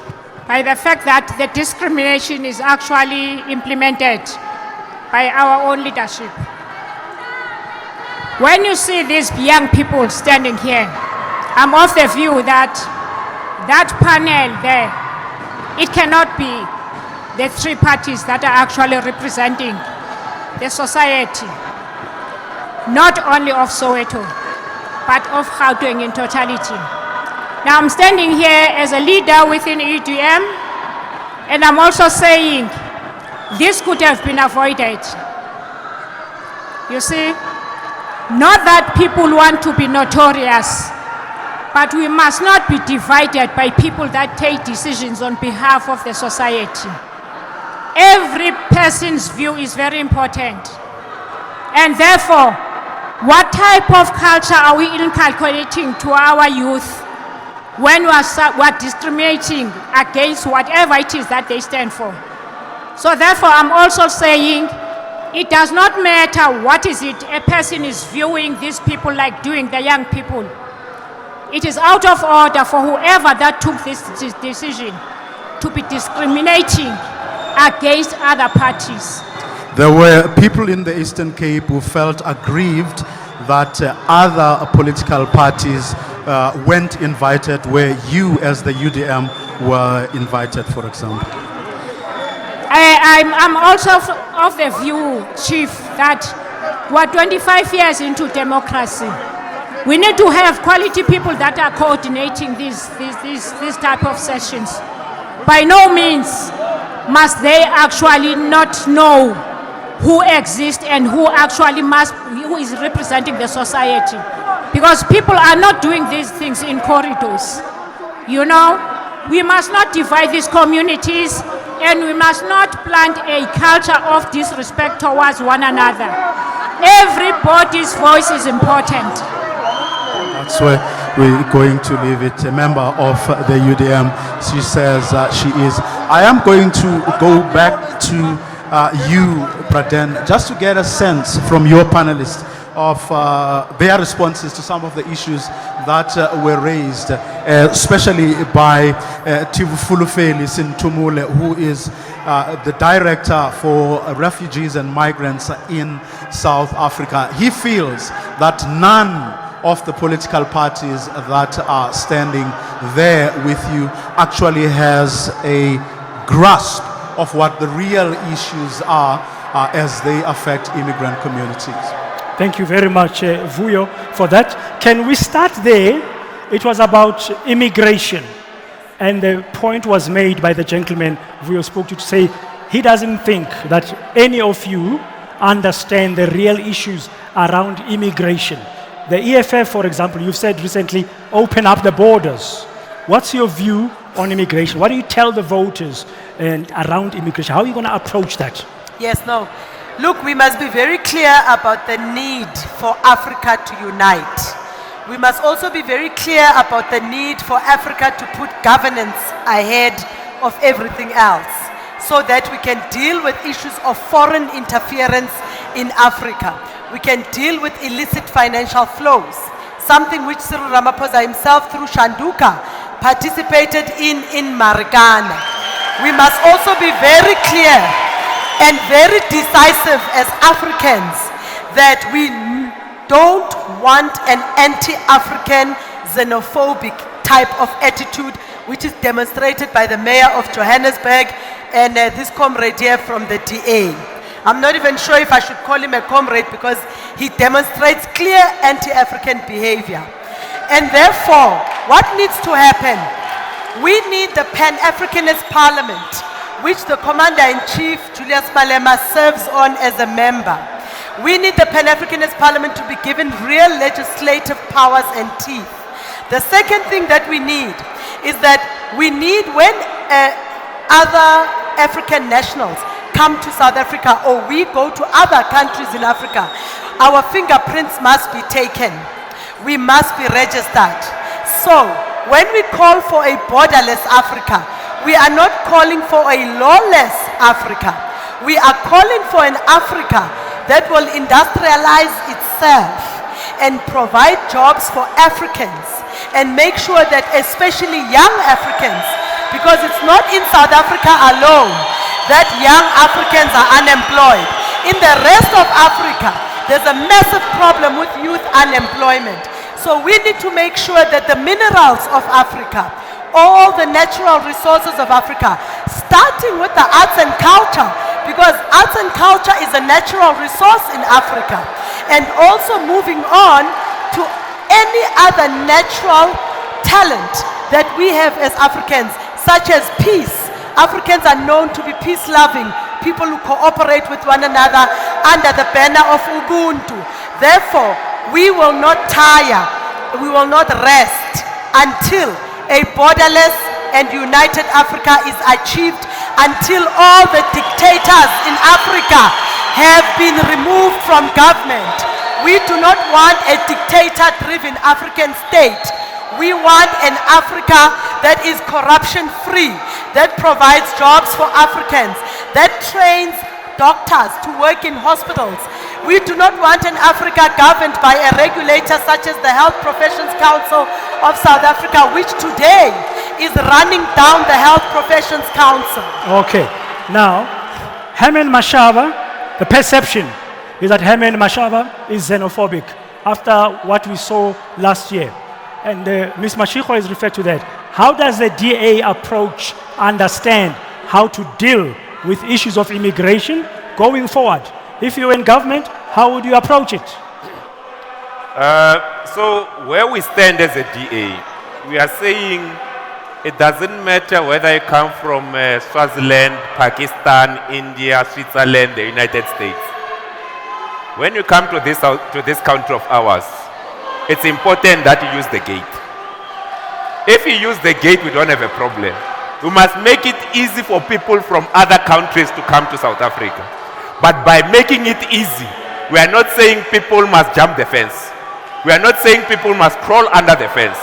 by the fact that the discrimination is actually implemented by our own leadership. When you see these young people standing here, I'm of the view that that panel there, it cannot be the three parties that are actually representing the society, not only of Soweto, but of Gauteng in totality. Now I'm standing here as a leader within EDM, and I'm also saying this could have been avoided. You see, not that people want to be notorious, but we must not be divided by people that take decisions on behalf of the society. Every person's view is very important. And therefore, what type of culture are we inculcating to our youth when we are discriminating against whatever it is that they stand for? So therefore, I'm also saying it does not matter what is it a person is viewing these people like doing, the young people. It is out of order for whoever that took this decision to be discriminating against other parties. There were people in the Eastern Cape who felt aggrieved that other political parties weren't invited where you as the UDM were invited, for example. I'm also of the view, Chief, that we're 25 years into democracy. We need to have quality people that are coordinating these type of sessions. By no means must they actually not know who exists and who is representing the society. Because people are not doing these things in corridors. You know, we must not divide these communities, and we must not plant a culture of disrespect towards one another. Everybody's voice is important. That's where we're going to leave it. A member of the UDM, she says she is. I am going to go back to you, Braden, just to get a sense from your panelists of their responses to some of the issues that were raised, especially by Tivufulufeli Sintumule, who is the director for refugees and migrants in South Africa. He feels that none of the political parties that are standing there with you actually has a grasp of what the real issues are as they affect immigrant communities. Thank you very much, Vuyo, for that. Can we start there? It was about immigration. And the point was made by the gentleman Vuyo spoke to say he doesn't think that any of you understand the real issues around immigration. The EFF, for example, you've said recently, open up the borders. What's your view on immigration? What do you tell the voters around immigration? How are you going to approach that? Yes, no. Look, we must be very clear about the need for Africa to unite. We must also be very clear about the need for Africa to put governance ahead of everything else, so that we can deal with issues of foreign interference in Africa. We can deal with illicit financial flows, something which Cyril Ramaphosa himself through Shanduka participated in Marikana. We must also be very clear and very decisive as Africans that we don't want an anti-African xenophobic type of attitude, which is demonstrated by the mayor of Johannesburg and this comrade here from the DA. I'm not even sure if I should call him a comrade because he demonstrates clear anti-African behavior. And therefore, what needs to happen? We need the Pan-Africanist Parliament, which the Commander-in-Chief, Julius Malema, serves on as a member. We need the Pan-Africanist Parliament to be given real legislative powers and teeth. The second thing that we need is that we need, when other African nationals come to South Africa or we go to other countries in Africa, our fingerprints must be taken. We must be registered. So, when we call for a borderless Africa, we are not calling for a lawless Africa. We are calling for an Africa that will industrialize itself and provide jobs for Africans and make sure that especially young Africans, because it's not in South Africa alone that young Africans are unemployed. In the rest of Africa, there's a massive problem with youth unemployment. So we need to make sure that the minerals of Africa, all the natural resources of Africa, starting with the arts and culture, because arts and culture is a natural resource in Africa, and also moving on to any other natural talent that we have as Africans, such as peace. Africans are known to be peace-loving, people who cooperate with one another under the banner of Ubuntu. Therefore, we will not tire, we will not rest until a borderless and united Africa is achieved, until all the dictators in Africa have been removed from government. We do not want a dictator-driven African state. We want an Africa that is corruption-free, that provides jobs for Africans, that trains doctors to work in hospitals. We do not want an Africa governed by a regulator such as the Health Professions Council of South Africa, which today is running down the Health Professions Council. Okay, now, Herman Mashaba, the perception is that Herman Mashaba is xenophobic after what we saw last year. And Ms. Mashiko has referred to that. How does the DA approach, understand how to deal with issues of immigration going forward? If you were in government, how would you approach it? So where we stand as a DA, we are saying it doesn't matter whether you come from Swaziland, Pakistan, India, Switzerland, the United States. When you come to this country of ours, it's important that you use the gate. If you use the gate, we don't have a problem. We must make it easy for people from other countries to come to South Africa. But by making it easy, we are not saying people must jump the fence. We are not saying people must crawl under the fence.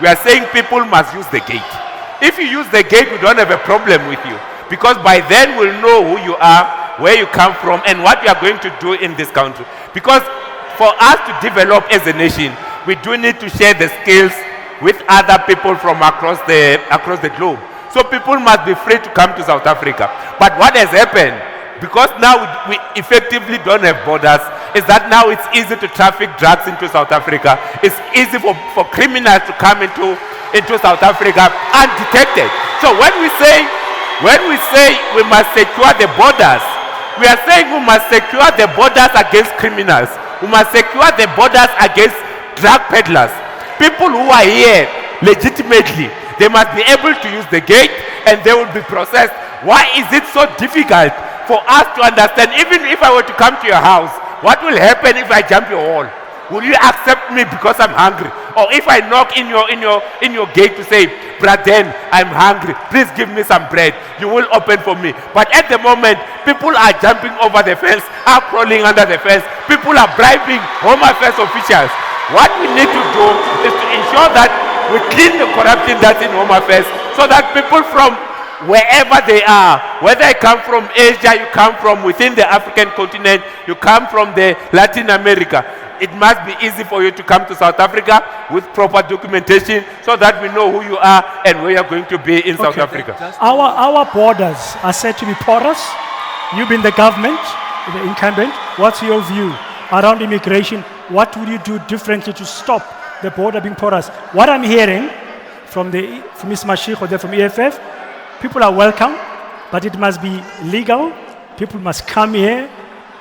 We are saying people must use the gate. If you use the gate, we don't have a problem with you. Because by then we'll know who you are, where you come from, and what you are going to do in this country. Because for us to develop as a nation, we do need to share the skills with other people from across the globe. So people must be free to come to South Africa. But what has happened, because now we effectively don't have borders, is that now it's easy to traffic drugs into South Africa. It's easy for criminals to come into South Africa undetected. So when we say we must secure the borders, we are saying we must secure the borders against criminals. We must secure the borders against drug peddlers. People who are here legitimately, they must be able to use the gate and they will be processed. Why is it so difficult for us to understand? Even if I were to come to your house, what will happen if I jump your wall? Will you accept me because I'm hungry? Or if I knock in your gate to say, Braden, I'm hungry, please give me some bread, you will open for me. But at the moment, people are jumping over the fence, are crawling under the fence, people are bribing Home Affairs officials. What we need to do is to ensure that we clean the corruption that's in Home Affairs, so that people from wherever they are, whether you come from Asia, you come from within the African continent, you come from the Latin America, it must be easy for you to come to South Africa with proper documentation so that we know who you are and where you're going to be in South Africa. Our borders are said to be porous. You've been the government, the incumbent. What's your view around immigration? What would you do differently to stop the border being porous? What I'm hearing from Ms. Mashiko there from EFF, people are welcome, but it must be legal. People must come here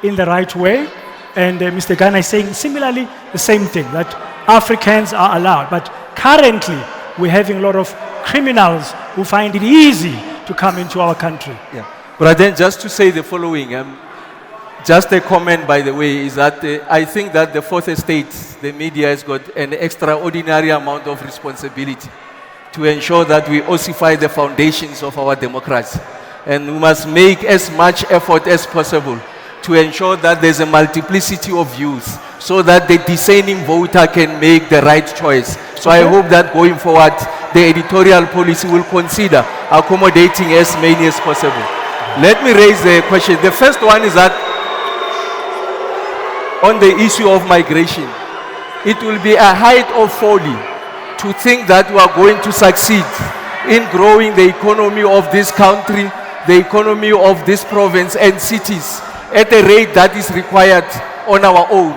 in the right way. And Mr. Ghana is saying similarly the same thing, that Africans are allowed. But currently, we're having a lot of criminals who find it easy to come into our country. Yeah. But then just to say the following, just a comment, by the way, is that I think that the fourth estate, the media has got an extraordinary amount of responsibility to ensure that we ossify the foundations of our democracy. And we must make as much effort as possible to ensure that there's a multiplicity of views so that the discerning voter can make the right choice. So I hope that going forward, the editorial policy will consider accommodating as many as possible. Let me raise the question. The first one is that on the issue of migration, it will be a height of folly to think that we are going to succeed in growing the economy of this country, the economy of this province and cities at a rate that is required on our own.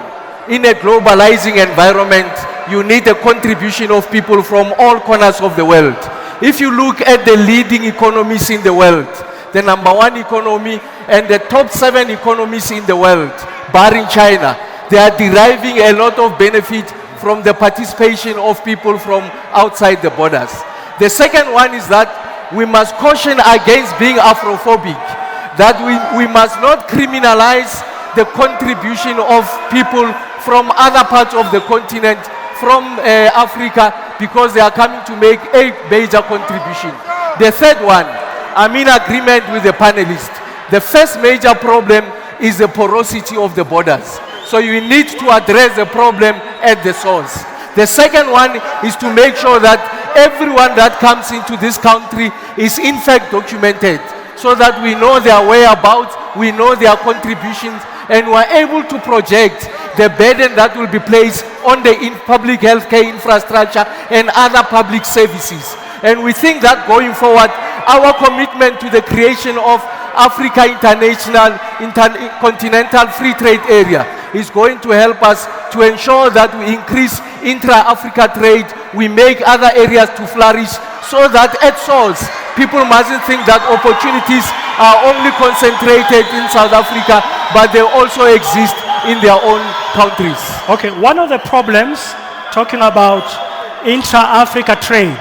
In a globalizing environment, you need a contribution of people from all corners of the world. If you look at the leading economies in the world, the number one economy and the top 7 economies in the world, barring China, they are deriving a lot of benefit from the participation of people from outside the borders. The second one is that we must caution against being Afrophobic, that we must not criminalize the contribution of people from other parts of the continent, from Africa, because they are coming to make a major contribution. The third one, I'm in agreement with the panelists. The first major problem is the porosity of the borders. So you need to address the problem at the source. The second one is to make sure that everyone that comes into this country is in fact documented, so that we know their whereabouts, we know their contributions, and we are able to project the burden that will be placed on the public healthcare infrastructure and other public services. And we think that going forward, our commitment to the creation of Africa Continental Free Trade Area is going to help us to ensure that we increase intra-Africa trade, we make other areas to flourish, so that at source, people mustn't think that opportunities are only concentrated in South Africa, but they also exist in their own countries. Okay, one of the problems, talking about intra-Africa trade,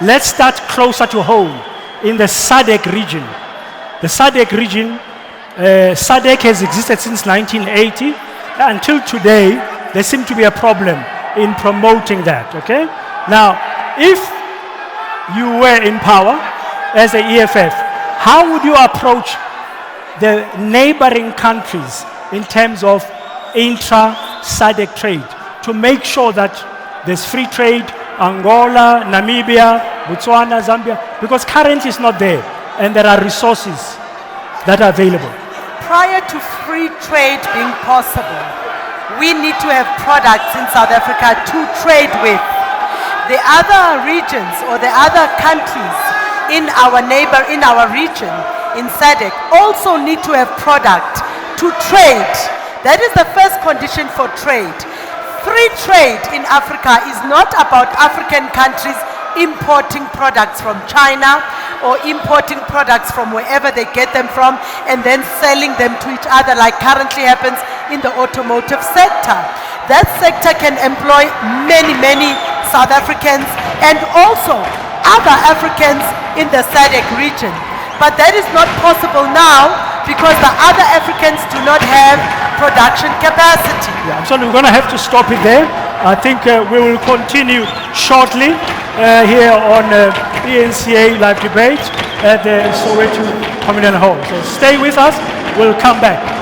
let's start closer to home, in the SADC region. The SADC region, SADC has existed since 1980. Until today, there seems to be a problem in promoting that, okay? Now, if you were in power as the EFF, how would you approach the neighboring countries in terms of intra-SADC trade to make sure that there's free trade, Angola, Namibia, Botswana, Zambia, because currently it's not there and there are resources that are available. Prior to free trade being possible, we need to have products in South Africa to trade with. The other regions or the other countries in our region, in SADC, also need to have product to trade. That is the first condition for trade. Free trade in Africa is not about African countries importing products from China or importing products from wherever they get them from and then selling them to each other, like currently happens in the automotive sector. That sector can employ many, many South Africans and also other Africans in the SADC region. But that is not possible now because the other Africans do not have production capacity. Yeah, so we're going to have to stop it there. I think we will continue shortly here on eNCA live debate at the Soweto Communal Hall. So stay with us. We'll come back.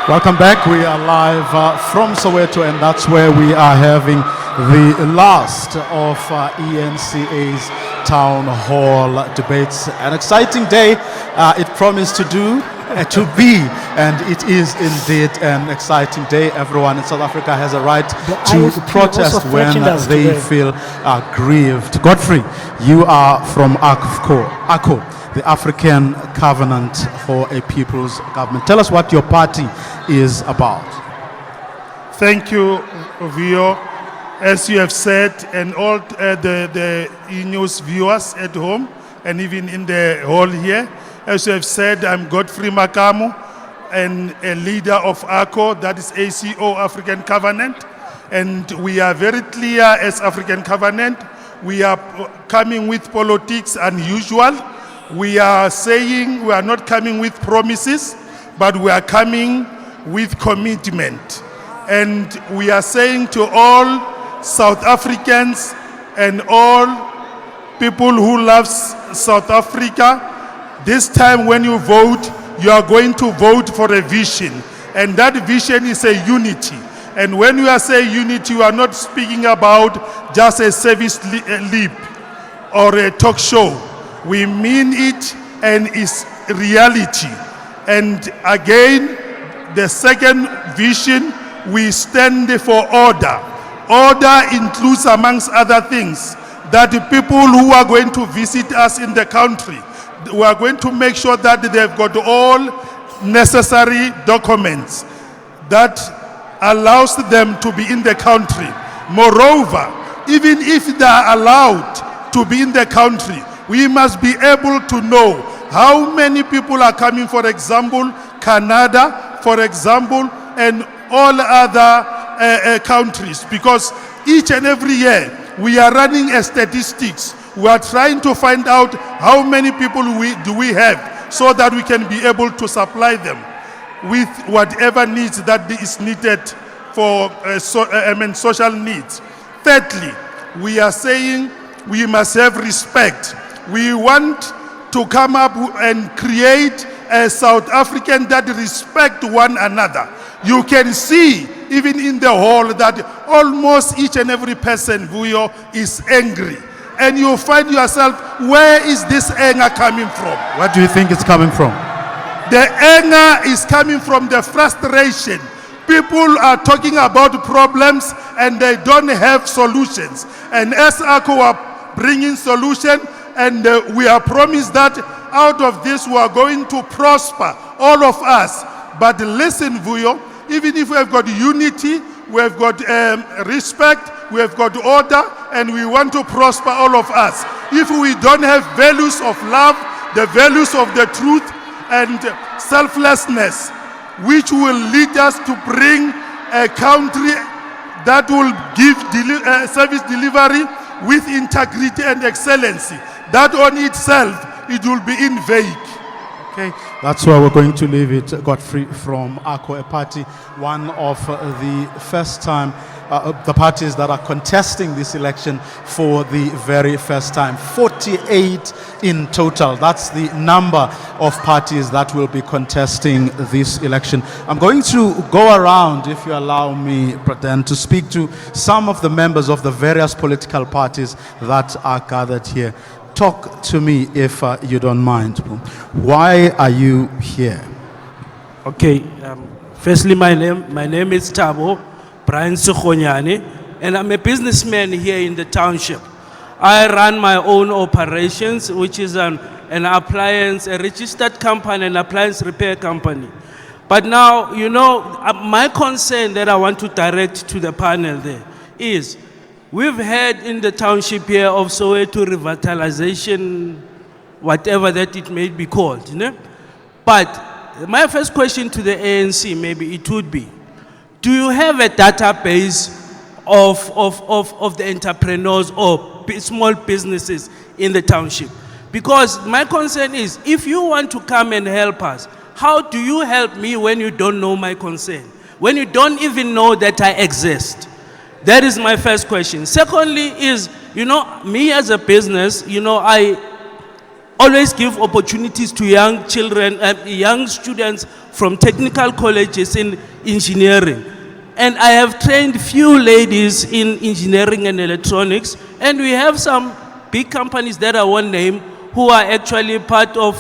Welcome back. We are live from Soweto, and that's where we are having the last of eNCA's town hall debates. An exciting day it promised to be, and it is indeed an exciting day. Everyone in South Africa has a right to protest when they feel grieved. Godfrey, you are from ACO, the African Covenant for a People's Government. Tell us what your party is about. Thank you, Vuyo. As you have said, and all the e-news viewers at home, and even in the hall here, as you have said, I'm Godfrey Makamu, and a leader of ACO, that is ACO, African Covenant. And we are very clear as African Covenant. We are coming with politics unusual. We are saying we are not coming with promises, but we are coming with commitment. And we are saying to all South Africans and all people who love South Africa, this time when you vote, you are going to vote for a vision. And that vision is a unity. And when you are saying unity, you are not speaking about just a service lip or a talk show. We mean it, and it's reality. And again, the second vision, we stand for order. Order includes, amongst other things, that the people who are going to visit us in the country, we are going to make sure that they've got all necessary documents that allows them to be in the country. Moreover, even if they are allowed to be in the country, we must be able to know how many people are coming, for example, Canada, for example, and all other countries, because each and every year we are running a statistics. We are trying to find out how many people do we have, so that we can be able to supply them with whatever needs that is needed for social needs. Thirdly, we are saying we must have respect. We want to come up and create a South African that respect one another. You can see, even in the hall, that almost each and every person, Vuyo, is angry. And you find yourself, where is this anger coming from? What do you think it's coming from? The anger is coming from the frustration. People are talking about problems and they don't have solutions. And as ACO are bringing solution, and we are promised that out of this we are going to prosper, all of us. But listen, Vuyo, even if we have got unity, we have got respect, we have got order, and we want to prosper, all of us. If we don't have values of love, the values of the truth and selflessness, which will lead us to bring a country that will give service delivery with integrity and excellency, that on itself, it will be in vain. Okay, that's where we're going to leave it. Godfrey from ACO, a party, one of the first time, the parties that are contesting this election for the very first time. 48 in total. That's the number of parties that will be contesting this election. I'm going to go around, if you allow me, Praden, to speak to some of the members of the various political parties that are gathered here. Talk to me, if you don't mind. Why are you here? Okay. Firstly, my name is Tabo Brian Sukhonyane, and I'm a businessman here in the township. I run my own operations, which is a registered company, an appliance repair company. But now, you know, my concern that I want to direct to the panel there is, we've had in the township here of Soweto revitalization, whatever that it may be called, you know? But my first question to the ANC, maybe it would be, do you have a database of the entrepreneurs or small businesses in the township? Because my concern is, if you want to come and help us, how do you help me when you don't know my concern? When you don't even know that I exist? That is my first question. Secondly is, you know, me as a business, you know, always give opportunities to young children, young students from technical colleges in engineering. And I have trained few ladies in engineering and electronics, and we have some big companies that I won't name who are actually part of,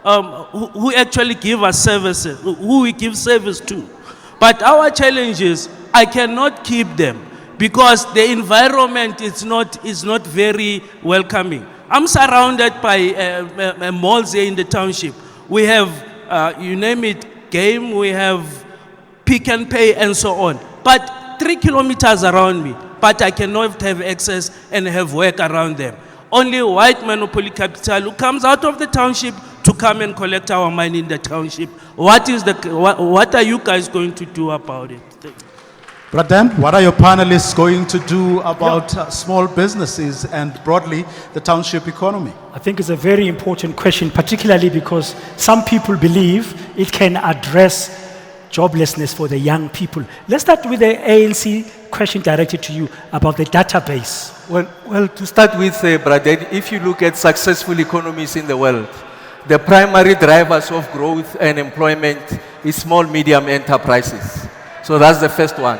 who actually give us services, who we give service to. But our challenge is, I cannot keep them because the environment is not very welcoming. I'm surrounded by malls here in the township. We have, you name it, Game, we have Pick and Pay and so on. But 3 kilometers around me, but I cannot have access and have work around them. Only white monopoly capital who comes out of the township to come and collect our money in the township. What are you guys going to do about it? Braden, what are your panelists going to do about small businesses and broadly the township economy? I think it's a very important question, particularly because some people believe it can address joblessness for the young people. Let's start with the ANC question directed to you about the database. Well, to start with, Braden, if you look at successful economies in the world, the primary drivers of growth and employment is small, medium enterprises. So that's the first one.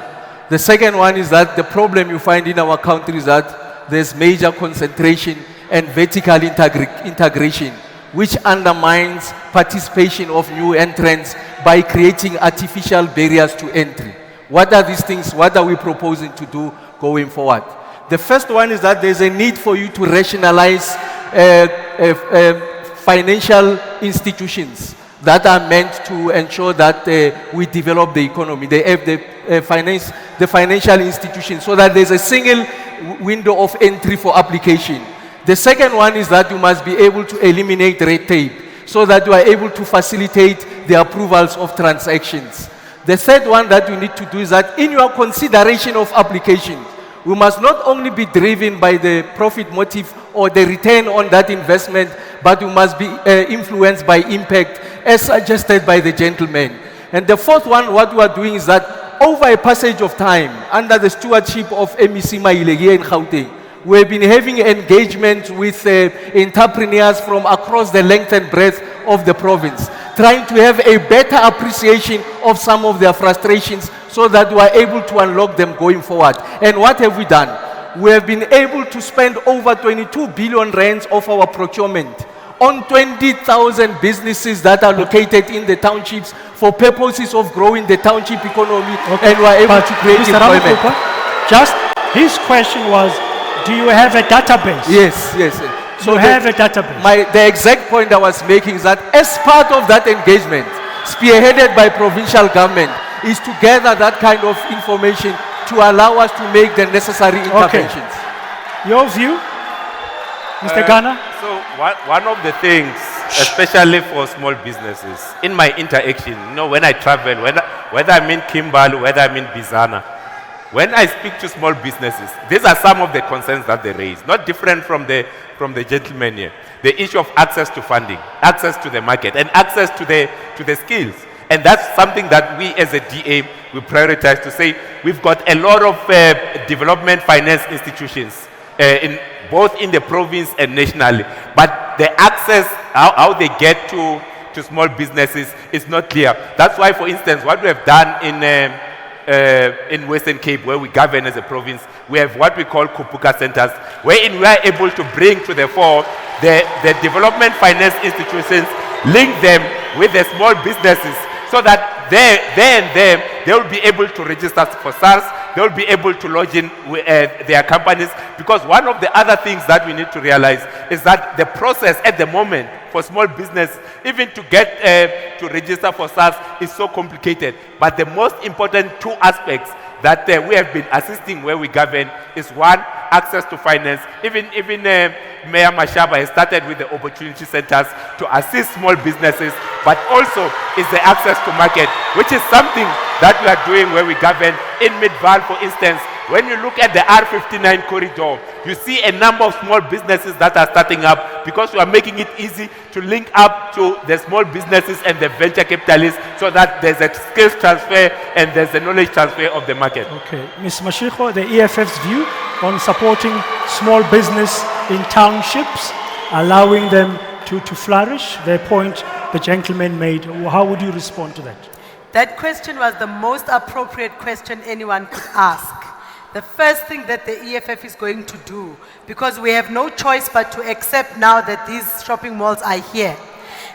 The second one is that the problem you find in our country is that there's major concentration and vertical integration, which undermines participation of new entrants by creating artificial barriers to entry. What are these things? What are we proposing to do going forward? The first one is that there's a need for you to rationalize financial institutions that are meant to ensure that we develop the economy. They have the financial institutions so that there's a single window of entry for application. The second one is that you must be able to eliminate red tape so that you are able to facilitate the approvals of transactions. The third one that you need to do is that in your consideration of application, we must not only be driven by the profit motive or the return on that investment, but we must be influenced by impact as suggested by the gentleman. And the fourth one, what we are doing is that over a passage of time, under the stewardship of MEC Maile here in Gauteng, we have been having engagement with entrepreneurs from across the length and breadth of the province, trying to have a better appreciation of some of their frustrations so that we are able to unlock them going forward. And what have we done? We have been able to spend over 22 billion rands of our procurement on 20,000 businesses that are located in the townships for purposes of growing the township economy, and we are able to create Mr. employment. Just his question was, do you have a database? Yes. So you have a database. The exact point I was making is that as part of that engagement, spearheaded by provincial government, is to gather that kind of information to allow us to make the necessary interventions. Okay. Your view, Mr. Ghana? So one of the things, especially for small businesses, in my interaction, when I travel, whether I'm in Kimberley, whether I'm in Bizana, when I speak to small businesses, these are some of the concerns that they raise, not different from the gentleman here. The issue of access to funding, access to the market, and access to the skills. And that's something that we as a DA, we prioritize to say we've got a lot of development finance institutions, both in the province and nationally. But the access, how they get to small businesses is not clear. That's why, for instance, what we have done in Western Cape, where we govern as a province, we have what we call Kupuka centers, wherein we are able to bring to the fore the development finance institutions, link them with the small businesses, so that they will be able to register for SARS, they will be able to lodge in their companies. Because one of the other things that we need to realize is that the process at the moment for small business, even to get to register for SARS, is so complicated. But the most important two aspects that we have been assisting where we govern is one, access to finance. Even Mayor Mashaba has started with the opportunity centers to assist small businesses, but also is the access to market, which is something that we are doing where we govern. In Midval, for instance, when you look at the R59 corridor, you see a number of small businesses that are starting up because we are making it easy to link up to the small businesses and the venture capitalists so that there's a skills transfer and there's a knowledge transfer of the market. Okay. Ms. Mashiko, the EFF's view on supporting small business in townships, allowing them to flourish, the point the gentleman made. How would you respond to that? That question was the most appropriate question anyone could ask. The first thing that the EFF is going to do, because we have no choice but to accept now that these shopping malls are here,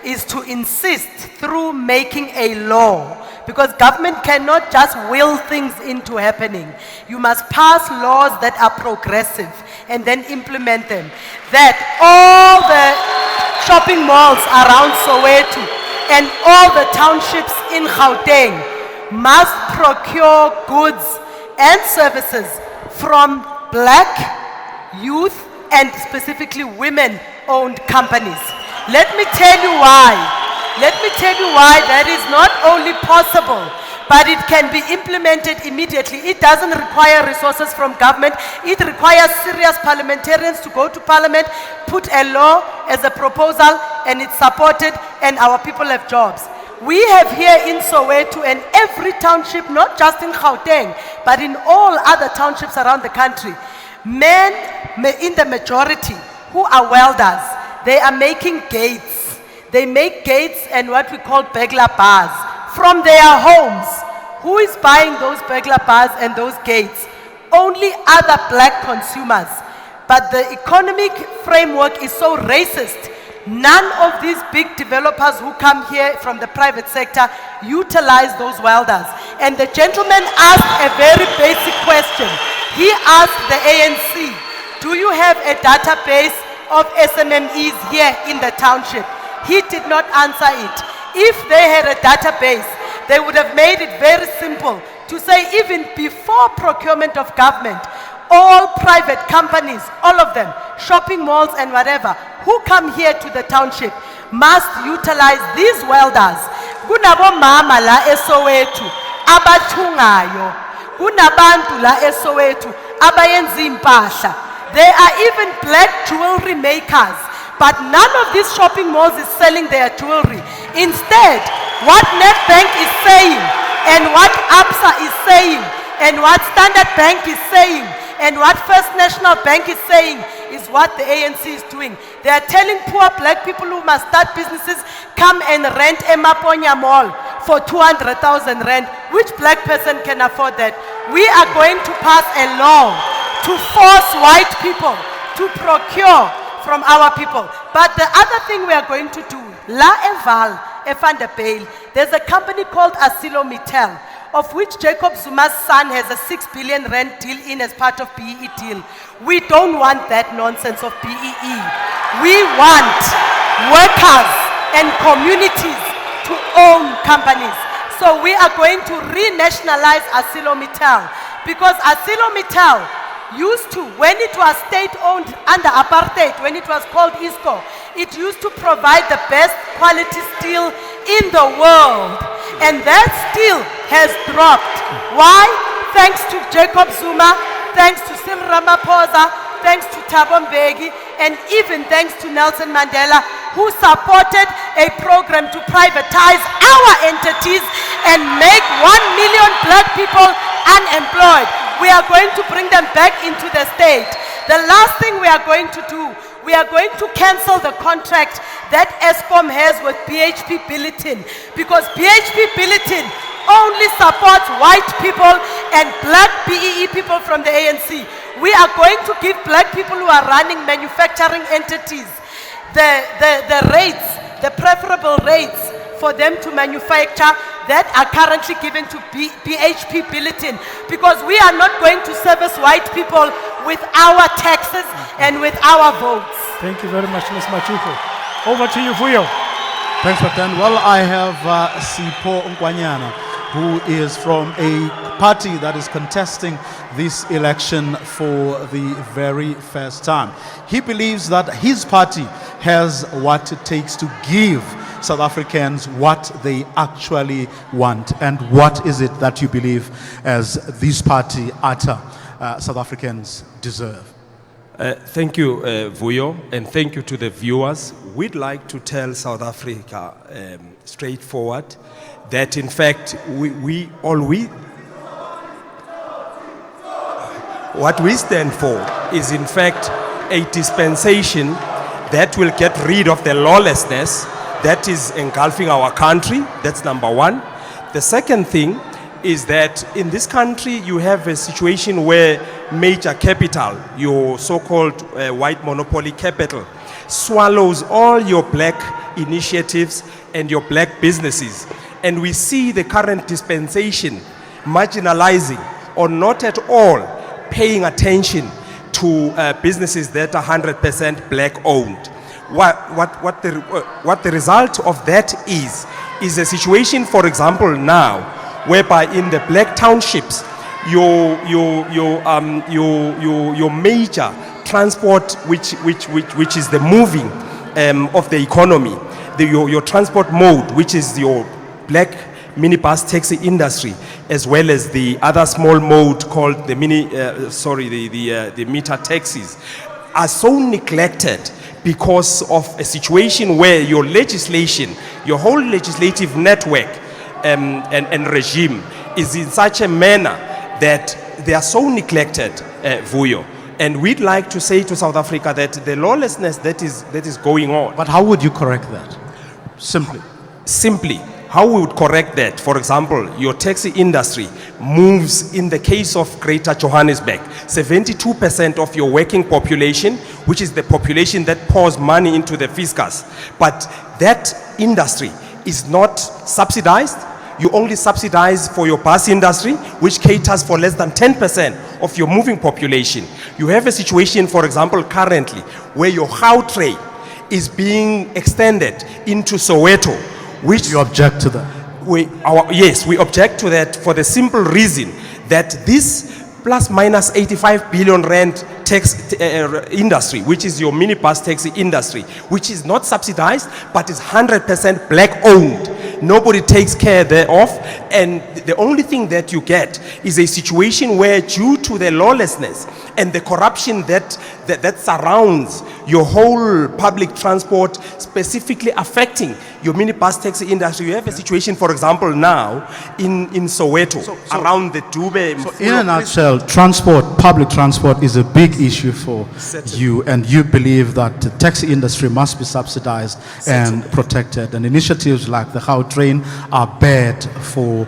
is to insist through making a law, because government cannot just will things into happening. You must pass laws that are progressive and then implement them. That all the shopping malls around Soweto and all the townships in Gauteng must procure goods and services from black youth and specifically women-owned companies. Let me tell you why. Let me tell you why that is not only possible, but it can be implemented immediately. It doesn't require resources from government. It requires serious parliamentarians to go to parliament, put a law as a proposal, and it's supported, and our people have jobs. We have here in Soweto and every township, not just in Gauteng, but in all other townships around the country, men in the majority who are welders. They are making gates. They make gates and what we call burglar bars from their homes. Who is buying those burglar bars and those gates? Only other black consumers. But the economic framework is so racist. None of these big developers who come here from the private sector utilize those welders. And the gentleman asked a very basic question. He asked the ANC, do you have a database of SMMEs here in the township? He did not answer it. If they had a database, they would have made it very simple to say even before procurement of government, all private companies, all of them, shopping malls and whatever, who come here to the township must utilize these welders. Kunabo mama la eSoweto, abathungayo. Kunabantu la eSoweto, abayenza impahla. There are even black jewelry makers, but none of these shopping malls is selling their jewelry. Instead, what Nedbank is saying, and what ABSA is saying, and what Standard Bank is saying, and what First National Bank is saying is what the ANC is doing. They are telling poor black people who must start businesses, come and rent a Maponya mall for 200,000 rand. Which black person can afford that? We are going to pass a law to force white people to procure from our people. But the other thing we are going to do, La Eval, Efanda Bail, there's a company called ArcelorMittal, of which Jacob Zuma's son has a 6 billion rand deal in as part of BEE deal. We don't want that nonsense of BEE. We want workers and communities to own companies. So we are going to renationalize ArcelorMittal, because ArcelorMittal used to, when it was state-owned under apartheid, when it was called ISCO, it used to provide the best quality steel in the world. And that steel has dropped. Why? Thanks to Jacob Zuma, thanks to Cyril Ramaphosa, thanks to Thabo Mbeki, and even thanks to Nelson Mandela, who supported a program to privatize our entities and make 1 million black people unemployed. We are going to bring them back into the state. The last thing we are going to do, we are going to cancel the contract that ESCOM has with BHP Billiton, because BHP Billiton only supports white people and black BEE people from the ANC. We are going to give black people who are running manufacturing entities the rates, the preferable rates for them to manufacture that are currently given to BHP Billiton, because we are not going to service white people with our taxes and with our votes. Thank you very much, Ms. Machuko. Over to you, Vuyo. Thanks, Patan. Well, I have Sipho Nkwanyana, who is from a party that is contesting this election for the very first time. He believes that his party has what it takes to give South Africans what they actually want. And what is it that you believe as this party, ATA, South Africans deserve? Thank you, Vuyo, and thank you to the viewers. We'd like to tell South Africa straightforward that in fact what we stand for is in fact a dispensation that will get rid of the lawlessness that is engulfing our country. That's number one. The second thing is that in this country you have a situation where major capital, your so-called white monopoly capital, swallows all your black initiatives and your black businesses. And we see the current dispensation marginalizing or not at all paying attention to businesses that are 100% black owned. What the result of that is a situation, for example, now, whereby in the black townships, your major transport, which is the moving of the economy, your transport mode, which is your black minibus taxi industry, as well as the other small mode called the the meter taxis, are so neglected because of a situation where your legislation, your whole legislative network and regime is in such a manner that they are so neglected, Vuyo. And we'd like to say to South Africa that the lawlessness that is going on. But how would you correct that? Simply, how we would correct that? For example, your taxi industry moves, in the case of Greater Johannesburg, 72% of your working population, which is the population that pours money into the fiscus. But that industry is not subsidized. You only subsidize for your bus industry, which caters for less than 10% of your moving population. You have a situation, for example, currently, where your Gautrain is being extended into Soweto, which you object to that? Yes, we object to that for the simple reason that this plus minus 85 billion rand tax industry, which is your minibus taxi industry, which is not subsidized, but is 100% black owned. Nobody takes care thereof, and the only thing that you get is a situation where, due to the lawlessness and the corruption that surrounds your whole public transport, specifically affecting your minibus taxi industry, you have a situation, for example, now in Soweto, around the Dube. So in a nutshell, public transport is a big issue for you, and you believe that the taxi industry must be subsidized and protected, and initiatives like the Gautrain are bad for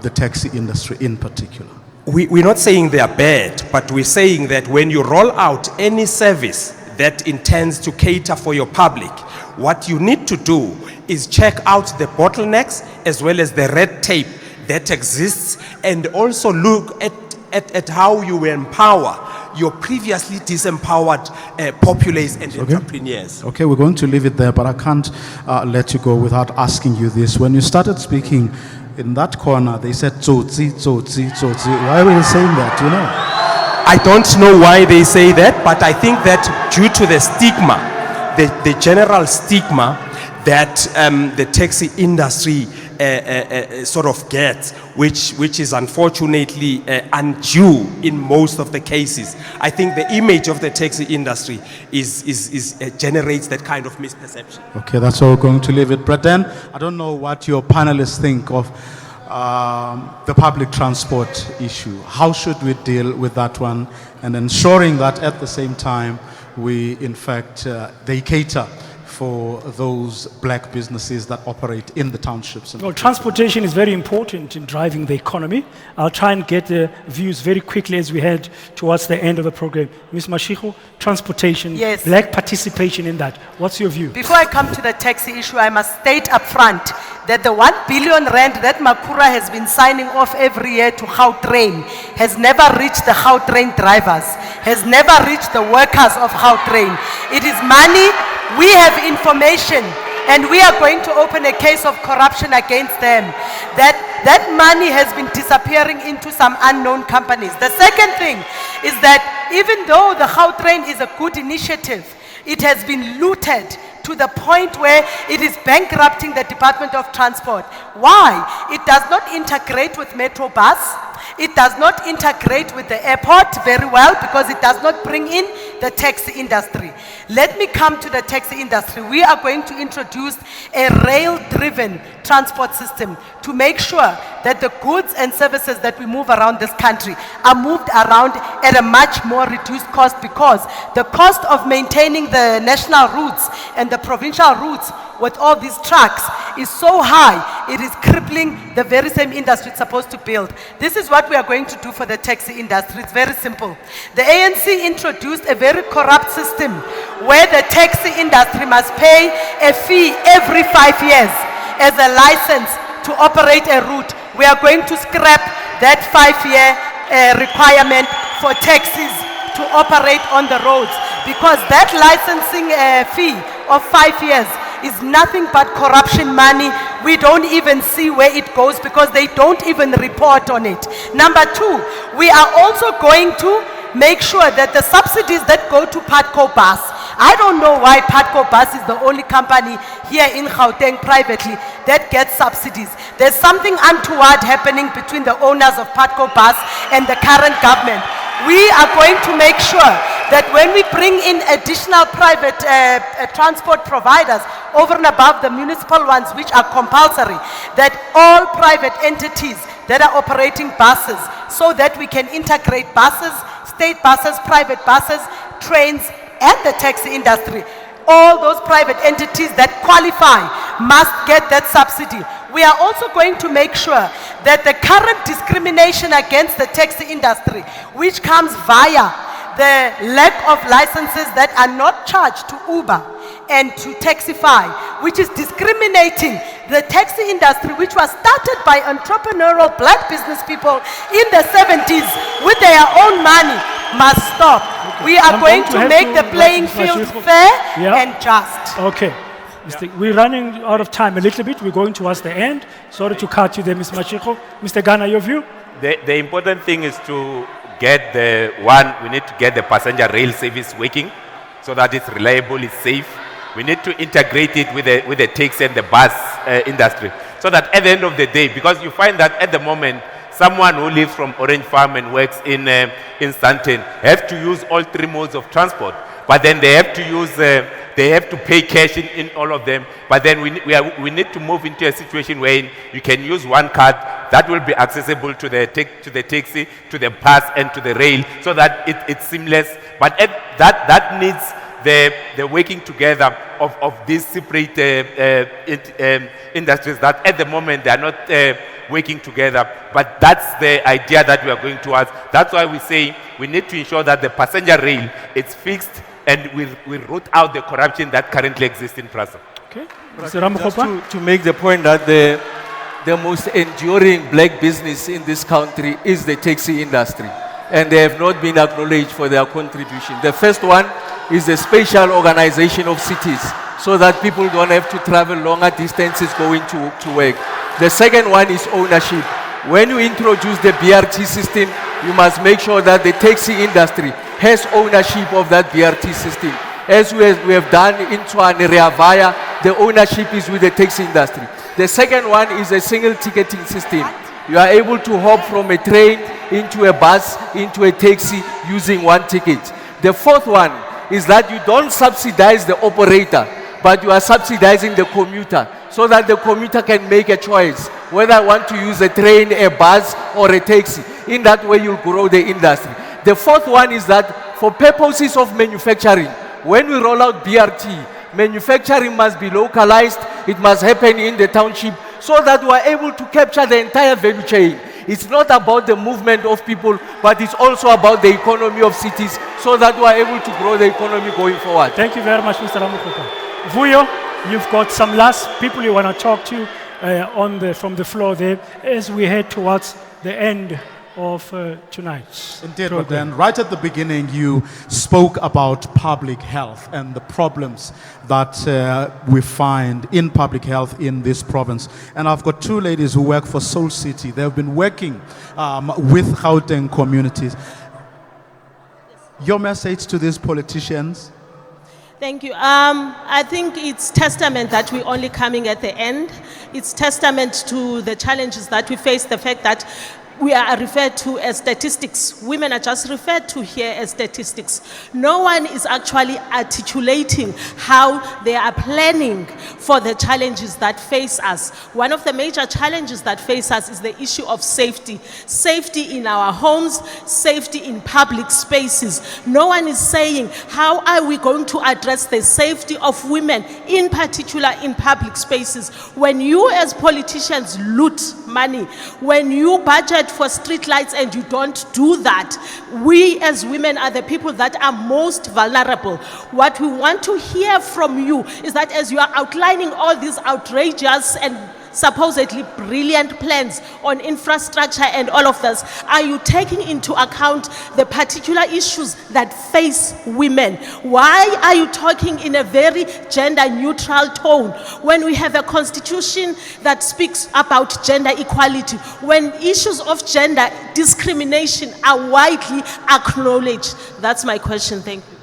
the taxi industry in particular. We're not saying they are bad, but we're saying that when you roll out any service that intends to cater for your public, what you need to do is check out the bottlenecks as well as the red tape that exists, and also look at how you empower your previously disempowered populace and entrepreneurs. Okay, we're going to leave it there, but I can't let you go without asking you this. When you started speaking, in that corner, they said, "Tsotsi, tsotsi, tsotsi." Why were you saying that, do you know? I don't know why they say that, but I think that due to the stigma, the general stigma that the taxi industry sort of gets, which is unfortunately undue in most of the cases. I think the image of the taxi industry generates that kind of misperception. Okay, that's all we're going to leave it. Braden, I don't know what your panelists think of the public transport issue. How should we deal with that one, and ensuring that at the same time we, in fact, they cater for those black businesses that operate in the townships? Well, transportation is very important in driving the economy. I'll try and get the views very quickly as we head towards the end of the program. Ms. Mashiko, transportation, yes, black participation in that. What's your view? Before I come to the taxi issue, I must state up front that the 1 billion rand that Makura has been signing off every year to Gautrain has never reached the Gautrain drivers, has never reached the workers of Gautrain. It is money. We have information, and we are going to open a case of corruption against them. That money has been disappearing into some unknown companies. The second thing is that even though the Gautrain is a good initiative, it has been looted to the point where it is bankrupting the Department of Transport. Why? It does not integrate with Metro Bus. It does not integrate with the airport very well, because it does not bring in the taxi industry. Let me come to the taxi industry. We are going to introduce a rail-driven transport system to make sure that the goods and services that we move around this country are moved around at a much more reduced cost, because the cost of maintaining the national routes and the provincial routes with all these trucks is so high, it is crippling the very same industry it's supposed to build. This is what we are going to do for the taxi industry. It's very simple. The ANC introduced a very corrupt system where the taxi industry must pay a fee every 5 years as a license to operate a route. We are going to scrap that 5-year requirement for taxis to operate on the roads, because that licensing fee of 5 years is nothing but corruption money. We don't even see where it goes because they don't even report on it. Number two, we are also going to make sure that the subsidies that go to Patco Bus, I don't know why Patco Bus is the only company here in Gauteng privately that gets subsidies. There's something untoward happening between the owners of Patco Bus and the current government. We are going to make sure that when we bring in additional private transport providers over and above the municipal ones, which are compulsory, that all private entities that are operating buses, so that we can integrate buses, state buses, private buses, trains, and the taxi industry. All those private entities that qualify must get that subsidy. We are also going to make sure that the current discrimination against the taxi industry, which comes via the lack of licenses that are not charged to Uber and to Taxify, which is discriminating the taxi industry, which was started by entrepreneurial black business people in the 70s with their own money, must stop. We are going to make the playing field fair and just. Okay. We're running out of time a little bit. We're going towards the end. Sorry to cut you there, Ms. Mashiko. Mr. Ghana, your view? The important thing is to get we need to get the passenger rail service working so that it's reliable, it's safe. We need to integrate it with the taxi and the bus industry, so that at the end of the day, because you find that at the moment, someone who lives from Orange Farm and works in Stanton have to use all 3 modes of transport, but then they have to use they have to pay cash in all of them. But then we need to move into a situation where you can use one card that will be accessible to the taxi, to the bus, and to the rail, so that it's seamless. But that needs the working together of these separate industries that at the moment they are not working together. But that's the idea that we are going towards. That's why we say we need to ensure that the passenger rail is fixed, and we root out the corruption that currently exists in Prasa. Okay. Just to make the point that the most enduring black business in this country is the taxi industry, and they have not been acknowledged for their contribution. The first one is the spatial organization of cities, so that people don't have to travel longer distances going to work. The second one is ownership. When you introduce the BRT system, you must make sure that the taxi industry has ownership of that BRT system. As we have done in Tshwane, via the ownership is with the taxi industry. The second one is a single ticketing system. You are able to hop from a train into a bus, into a taxi using one ticket. The fourth one is that you don't subsidize the operator, but you are subsidizing the commuter, so that the commuter can make a choice whether I want to use a train, a bus, or a taxi. In that way, you'll grow the industry. The fourth one is that for purposes of manufacturing, when we roll out BRT, manufacturing must be localized, it must happen in the township, so that we are able to capture the entire value chain. It's not about the movement of people, but it's also about the economy of cities, so that we are able to grow the economy going forward. Thank you very much, Mr. Ramokoko. Vuyo, you've got some last people you want to talk to from the floor there as we head towards the end of tonight's Indeed, program. but then right at the beginning you spoke about public health and the problems that we find in public health in this province. And I've got 2 ladies who work for Soul City. They've been working with Gauteng communities. Your message to these politicians? Thank you. I think it's testament that we're only coming at the end. It's testament to the challenges that we face, the fact that we are referred to as statistics. Women are just referred to here as statistics. No one is actually articulating how they are planning for the challenges that face us. One of the major challenges that face us is the issue of safety. Safety in our homes, safety in public spaces. No one is saying, how are we going to address the safety of women, in particular in public spaces? When you as politicians loot money, when you budget for street lights and you don't do that, we as women are the people that are most vulnerable. What we want to hear from you is that as you are outlining all these outrageous and supposedly brilliant plans on infrastructure and all of this, are you taking into account the particular issues that face women? Why are you talking in a very gender-neutral tone when we have a constitution that speaks about gender equality, when issues of gender discrimination are widely acknowledged? That's my question. Thank you.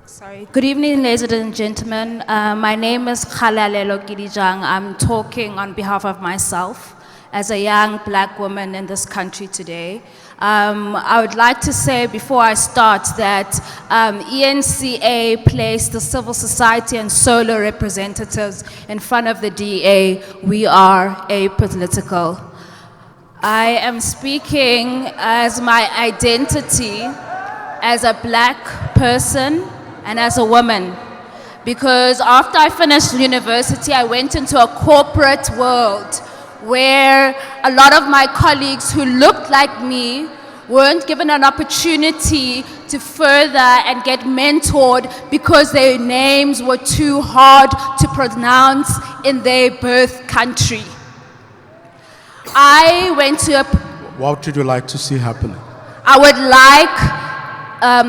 Sorry. Good evening, ladies and gentlemen. My name is Khalalelo Gidijang. I'm talking on behalf of myself as a young black woman in this country today. I would like to say before I start that eNCA placed the civil society and solo representatives in front of the DA. We are apolitical. I am speaking as my identity as a black person and as a woman, because after I finished university, I went into a corporate world where a lot of my colleagues who looked like me weren't given an opportunity to further and get mentored because their names were too hard to pronounce in their birth country. I went to a... What would you like to see happening? I would like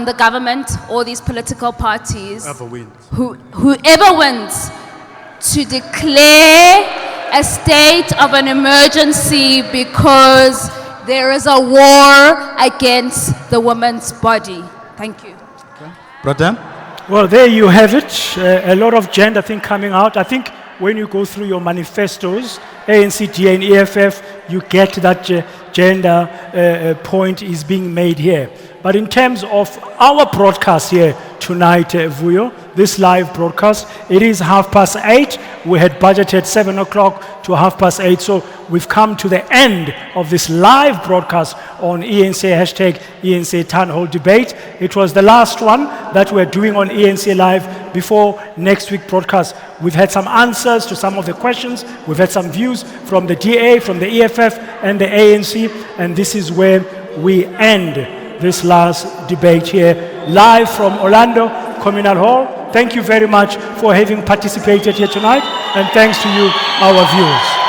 the government, all these political parties, whoever wins, to declare a state of an emergency because there is a war against the woman's body. Thank you. Brother? Well, there you have it. A lot of gender thing coming out. I think when you go through your manifestos, ANC, DA, and EFF, you get that gender point is being made here. But in terms of our broadcast here tonight, Vuyo, this live broadcast, it is 8:30. We had budgeted 7 o'clock to 8:30. So we've come to the end of this live broadcast on eNCA, hashtag eNCA Town Hall Debate. It was the last one that we're doing on eNCA Live before next week broadcast. We've had some answers to some of the questions. We've had some views from the DA, from the EFF, and the ANC. And this is where we end this last debate here, live from Orlando Communal Hall. Thank you very much for having participated here tonight, and thanks to you, our viewers.